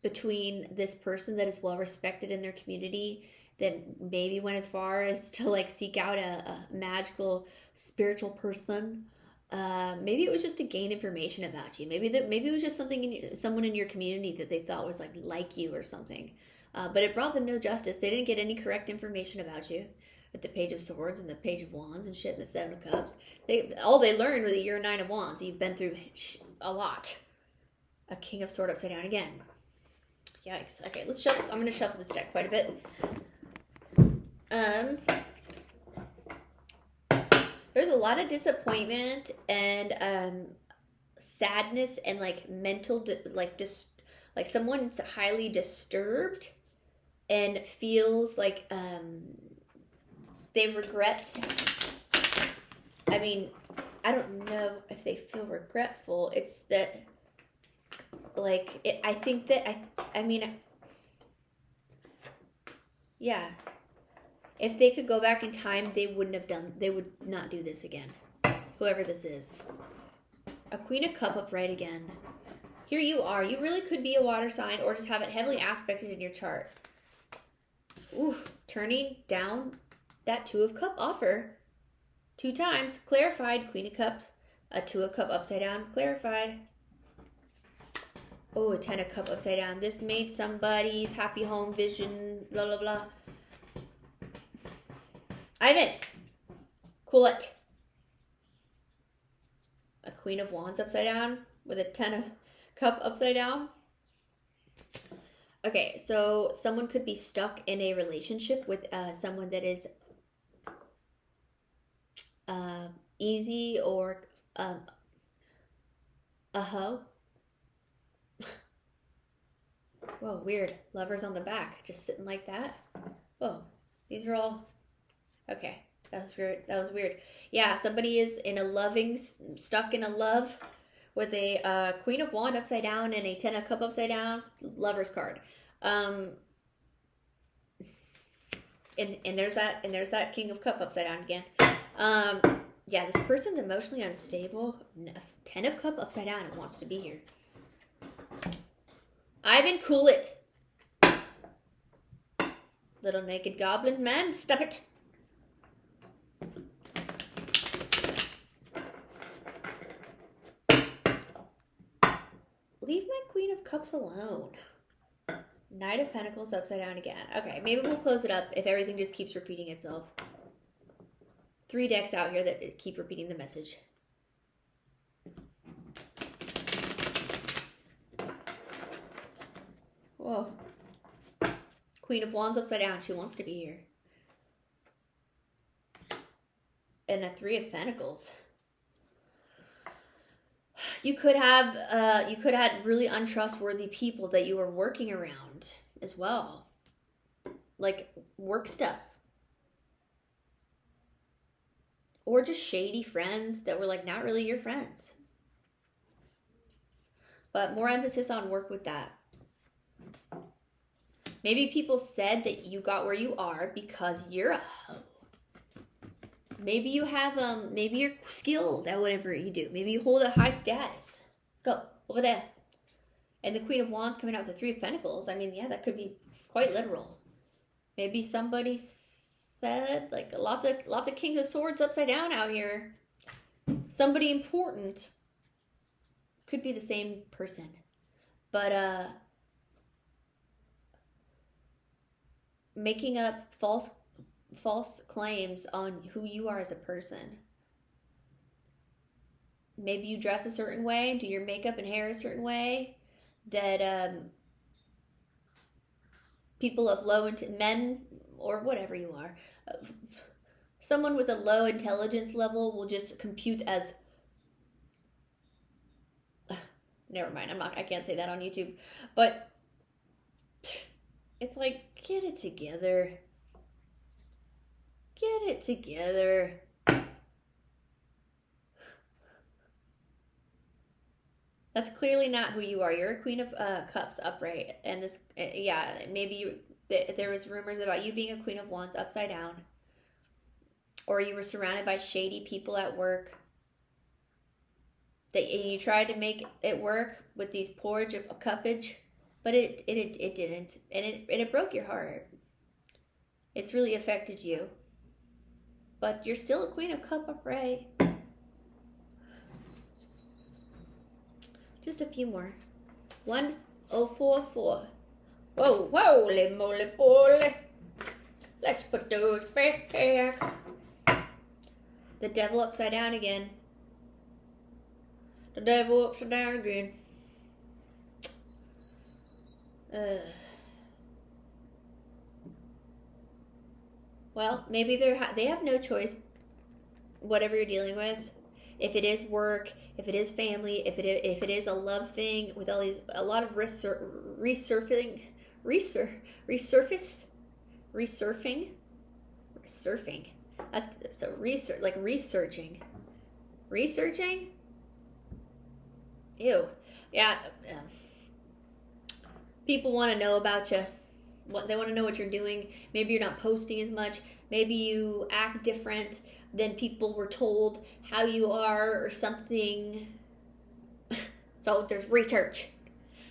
between this person that is well respected in their community that maybe went as far as to like seek out a magical spiritual person. Maybe it was just to gain information about you. Maybe it was just someone in your community that they thought was like you or something. But it brought them no justice. They didn't get any correct information about you. With the Page of Swords and the Page of Wands and shit and the Seven of Cups, all they learned were that you're a Nine of Wands. You've been through a lot. A King of Swords upside down again. Yikes. Okay, let's shuffle. I'm going to shuffle this deck quite a bit. There's a lot of disappointment and sadness and like mental, like someone's highly disturbed and feels like they regret. I mean, I don't know if they feel regretful. It's that, like, I think that, I mean, yeah. If they could go back in time, they would not do this again. Whoever this is. A Queen of Cups upright again. Here you are. You really could be a water sign or just have it heavily aspected in your chart. Oof. Turning down that Two of Cups offer. 2 times. Clarified. Queen of Cups. A Two of Cups upside down. Clarified. Oh, a Ten of Cups upside down. This made somebody's happy home vision. Blah, blah, blah. Ivan, cool it. A Queen of Wands upside down with a Ten of Cups upside down. Okay, so someone could be stuck in a relationship with someone that is easy or a hoe. Whoa, weird. Lovers on the back, just sitting like that. Whoa, these are all... Okay, that was weird. That was weird. Yeah, somebody is in a stuck in a love with a Queen of Wands upside down and a Ten of Cups upside down. Lover's card. And there's that King of Cups upside down again. Yeah, this person's emotionally unstable. Ten of Cups upside down and wants to be here. Ivan, cool it. Little naked goblin man, stop it. Leave my Queen of Cups alone. Knight of Pentacles upside down again. Okay, maybe we'll close it up if everything just keeps repeating itself. 3 decks out here that keep repeating the message. Whoa. Queen of Wands upside down. She wants to be here. And a 3 of Pentacles. You could have really untrustworthy people that you were working around as well. Like work stuff. Or just shady friends that were like not really your friends. But more emphasis on work with that. Maybe people said that you got where you are because you're a hoe. Maybe you have, maybe you're skilled at whatever you do. Maybe you hold a high status. Go, over there. And the Queen of Wands coming out with the 3 of Pentacles. I mean, yeah, that could be quite literal. Maybe somebody said, like, lots of Kings of Swords upside down out here. Somebody important. Could be the same person. But, making up false claims on who you are as a person. Maybe you dress a certain way, do your makeup and hair a certain way, that people of men or whatever you are, someone with a low intelligence level will just compute as never mind, I can't say that on YouTube, but it's like, get it together. Get it together. That's clearly not who you are. You're a Queen of Cups upright. And this, yeah, maybe there was rumors about you being a Queen of Wands upside down. Or you were surrounded by shady people at work. That you tried to make it work with these porridge of cuppage. But it didn't. And it broke your heart. It's really affected you. But you're still a Queen of Cups upright. Just a few more. 1044. Whoa, holy moly, poly. Let's put those back. The Devil upside down again. The Devil upside down again. Well, maybe they have no choice. Whatever you're dealing with, if it is work, if it is family, if it is a love thing with a lot of resurfing. That's so research, like researching. Ew. Yeah. People want to know about you. They want to know what you're doing. Maybe you're not posting as much. Maybe you act different than people were told how you are or something. So there's research.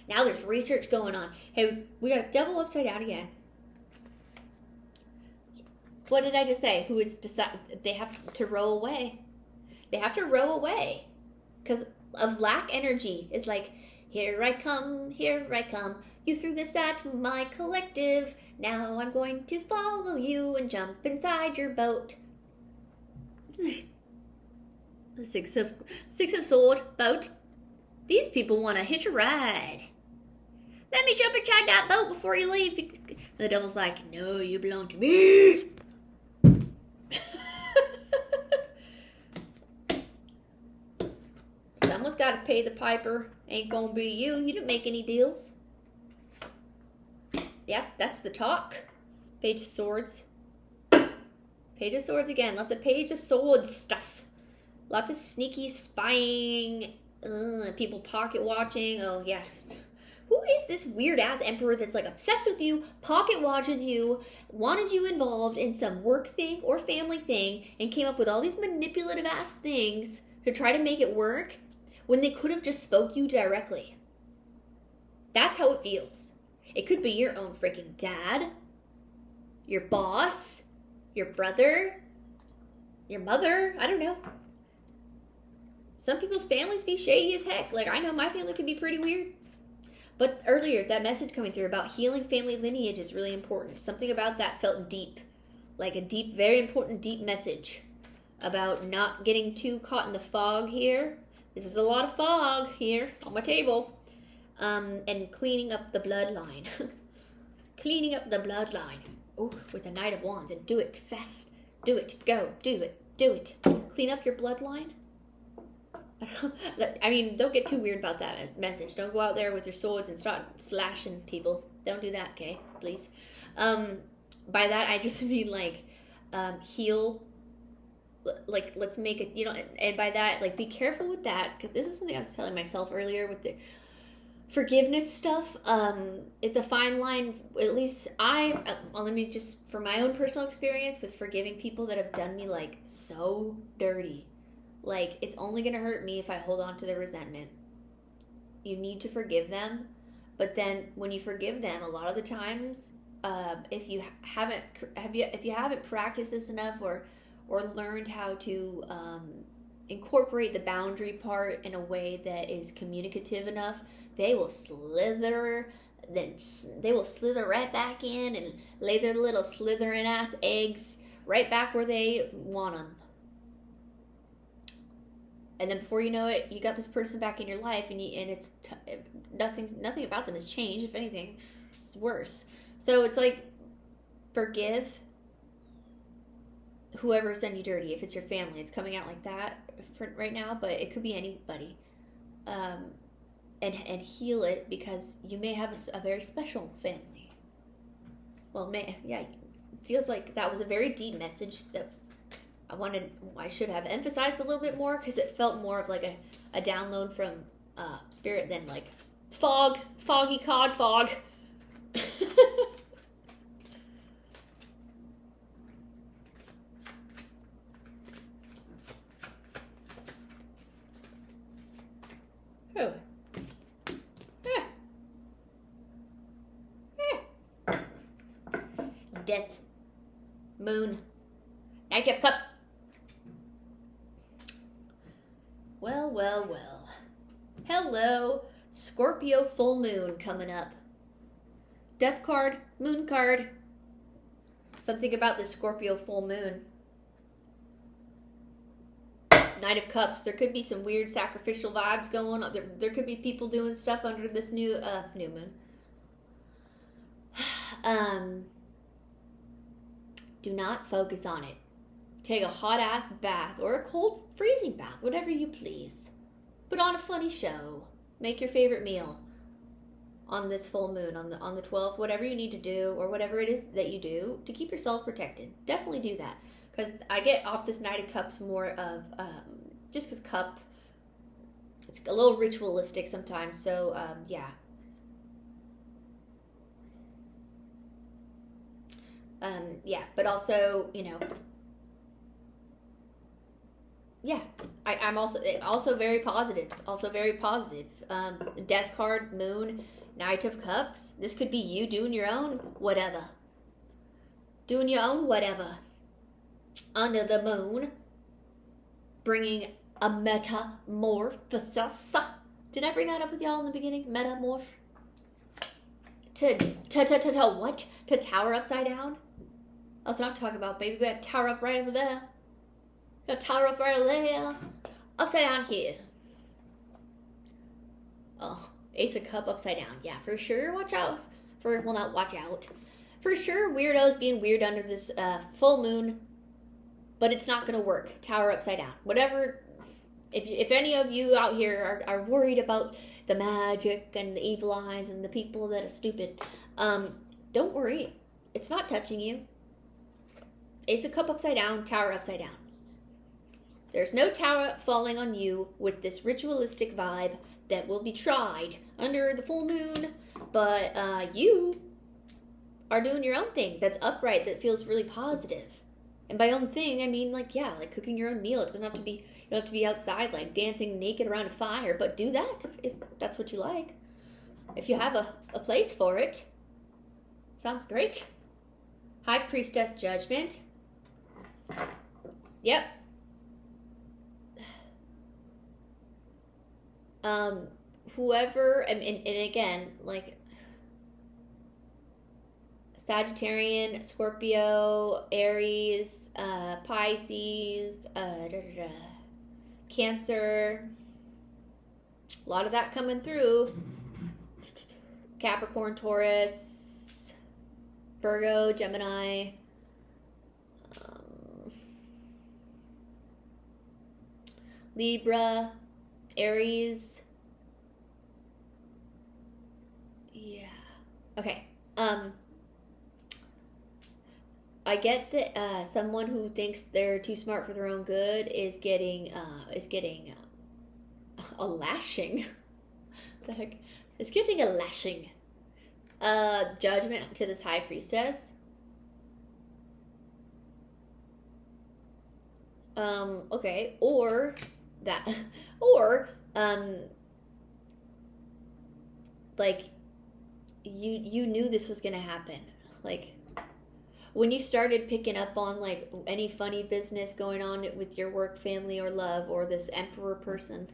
Now there's research going on. Hey, we got a devil upside down again. What did I just say? Who is they have to row away. They have to row away. Because of lack energy. It's like, here I come, here I come. You threw this at my collective. Now I'm going to follow you and jump inside your boat. The six of sword boat. These people want to hitch a ride. Let me jump inside that boat before you leave. The devil's like, no, you belong to me. Someone's got to pay the piper. Ain't gonna be you. You didn't make any deals. Yeah, that's the talk. Page of Swords. Page of Swords again. Lots of Page of Swords stuff. Lots of sneaky spying. People pocket watching. Oh, yeah. Who is this weird-ass emperor that's, like, obsessed with you, pocket watches you, wanted you involved in some work thing or family thing, and came up with all these manipulative-ass things to try to make it work when they could have just spoke you directly? That's how it feels. It could be your own freaking dad, your boss, your brother, your mother, I don't know. Some people's families be shady as heck. Like, I know my family can be pretty weird. But earlier, that message coming through about healing family lineage is really important. Something about that felt deep. Like a deep, very important deep message about not getting too caught in the fog here. This is a lot of fog here on my table. And cleaning up the bloodline. Cleaning up the bloodline. Oh, with the Knight of Wands. And do it fast. Do it. Go. Do it. Do it. Clean up your bloodline. I mean, don't get too weird about that message. Don't go out there with your swords and start slashing people. Don't do that, okay? Please. By that, I just mean, like, heal. Like, let's make it, you know, and by that, like, be careful with that. Because this is something I was telling myself earlier with the forgiveness stuff. It's a fine line. At least let me just, from my own personal experience with forgiving people that have done me, like, so dirty. Like, it's only going to hurt me if I hold on to the resentment. You need to forgive them. But then when you forgive them, a lot of the times, if you haven't practiced this enough or learned how to incorporate the boundary part in a way that is communicative enough, they will slither right back in and lay their little slithering ass eggs right back where they want them. And then before you know it, you got this person back in your life, and it's nothing about them has changed. If anything, it's worse. So it's like, forgive whoever's done you dirty. If it's your family, it's coming out like that for right now, but it could be anybody. And heal it, because you may have a very special family. Well, it feels like that was a very deep message that I should have emphasized a little bit more, because it felt more of like a download from spirit than like foggy cod fog. Oh. Death, Moon, Knight of Cup. Well. Hello, Scorpio full moon coming up. Death card, moon card. Something about this Scorpio full moon. Knight of Cups. There could be some weird sacrificial vibes going on. There could be people doing stuff under this new moon. Do not focus on it. Take a hot ass bath or a cold freezing bath, whatever you please. Put on a funny show. Make your favorite meal on this full moon, on the 12th, whatever you need to do, or whatever it is that you do to keep yourself protected. Definitely do that. Because I get off this Knight of Cups more of, just because cup, it's a little ritualistic sometimes, so, yeah. Yeah, but also, you know, yeah, I'm also very positive, Death card, Moon, Knight of Cups. This could be you doing your own whatever. Under the moon, bringing a metamorphosis. Did I bring that up with y'all in the beginning? Metamorph. To what? To tower upside down? That's what I'm talking about, baby. We got to tower up right over there. Got to tower up right over there. Upside down here. Oh, Ace of Cup upside down. Yeah, for sure. Watch out. Well, not watch out. For sure, weirdos being weird under this full moon. But it's not going to work. Tower upside down. Whatever. If any of you out here are worried about the magic and the evil eyes and the people that are stupid, don't worry. It's not touching you. Ace of Cup upside down, tower upside down. There's no tower falling on you with this ritualistic vibe that will be tried under the full moon, but you are doing your own thing that's upright, that feels really positive. And by own thing, I mean, like, yeah, like cooking your own meal. It doesn't have to be, you don't have to be outside, like, dancing naked around a fire, but do that if that's what you like. If you have a place for it. Sounds great. High Priestess Judgment. Yep. Whoever, and again, like, Sagittarian, Scorpio, Aries, Pisces, Cancer, a lot of that coming through. Capricorn, Taurus, Virgo, Gemini, Libra, Aries. Yeah. Okay. I get that someone who thinks they're too smart for their own good is getting a lashing. What the heck? It's getting a lashing. Judgment to this High Priestess. Okay, or that, or like you knew this was gonna happen, like when you started picking up on like any funny business going on with your work, family, or love, or this Emperor person,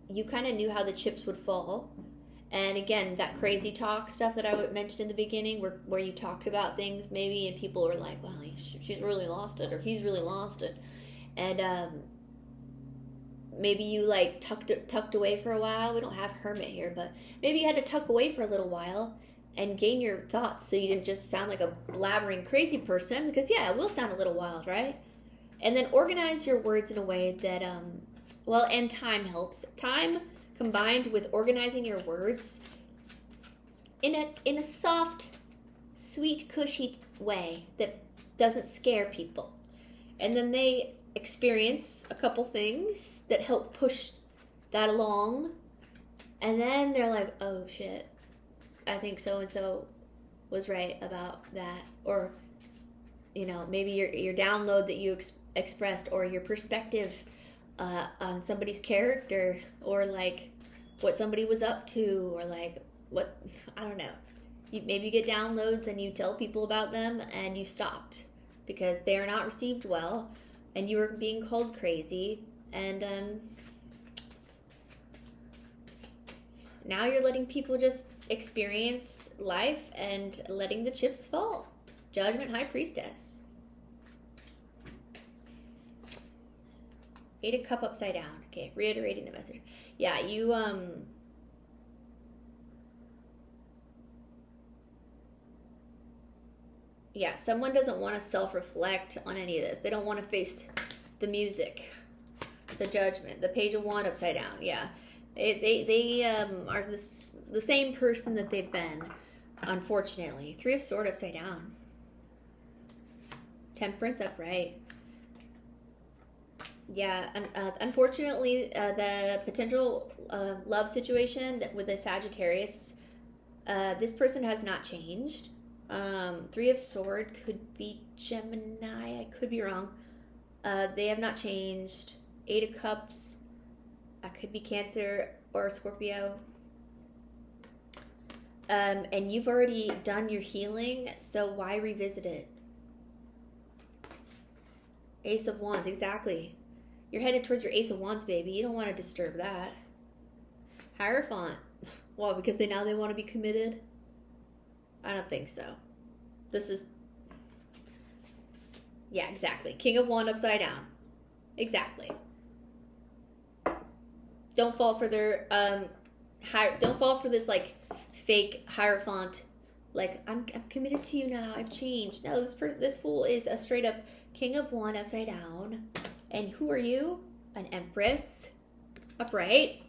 you kind of knew how the chips would fall. And again, that crazy talk stuff that I mentioned in the beginning, where you talked about things maybe, and people were like, well, she's really lost it, or he's really lost it. And maybe you like tucked away for a while. We don't have Hermit here, but maybe you had to tuck away for a little while and gain your thoughts so you didn't just sound like a blabbering crazy person, because yeah, it will sound a little wild, right? And then organize your words in a way that, well, and time helps. Time combined with organizing your words in a soft, sweet, cushy way that doesn't scare people. And then they experience a couple things that help push that along. And then they're like, oh shit, I think so-and-so was right about that. Or, you know, maybe your download that you expressed, or your perspective on somebody's character, or like what somebody was up to, or like what, I don't know. Maybe you get downloads and you tell people about them and you stopped because they are not received well and you were being called crazy, and now you're letting people just experience life and letting the chips fall. Judgment, High Priestess. Eight of Cup upside down. Okay, reiterating the message. Yeah, you Yeah, someone doesn't want to self-reflect on any of this. They don't want to face the music, the judgment, the Page of Wands upside down. Yeah, they are the same person that they've been, unfortunately. Three of Swords upside down. Temperance upright. Yeah, unfortunately, the potential love situation with the Sagittarius, this person has not changed. Three of Swords could be Gemini. I could be wrong. They have not changed. Eight of Cups. Could be Cancer or Scorpio. And you've already done your healing, so why revisit it? Ace of Wands, exactly. You're headed towards your Ace of Wands, baby. You don't want to disturb that. Hierophant. Well, because now they want to be committed? I don't think so. This is... Yeah, exactly. King of Wands upside down. Exactly. Don't fall for their... don't fall for this, like, fake Hierophant. Like, I'm committed to you now. I've changed. No, this fool is a straight up King of Wands upside down. And who are you? An Empress. Upright.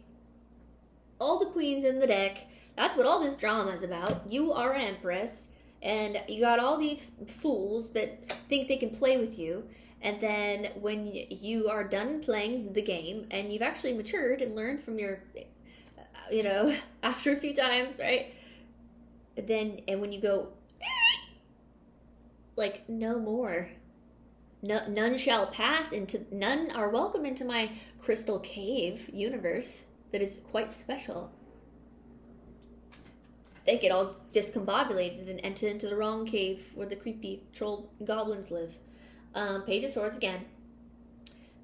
All the queens in the deck. That's what all this drama is about. You are an Empress. And you got all these fools that think they can play with you. And then when you are done playing the game and you've actually matured and learned from your, you know, after a few times, right? And when you go, like, no more. No, none shall pass into, none are welcome into my crystal cave universe that is quite special. They get all discombobulated and enter into the wrong cave where the creepy troll goblins live. Page of Swords again.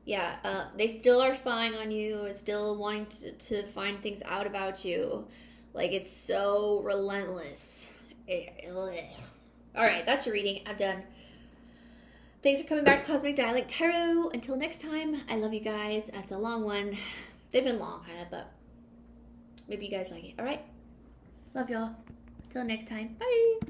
Yeah, they still are spying on you, still wanting to find things out about you. Like, it's so relentless. Alright, that's your reading. I'm done. Thanks for coming back to Cosmic Dialect Tarot. Until next time, I love you guys. That's a long one. They've been long, kind of, but maybe you guys like it. Alright? Love y'all. Until next time. Bye!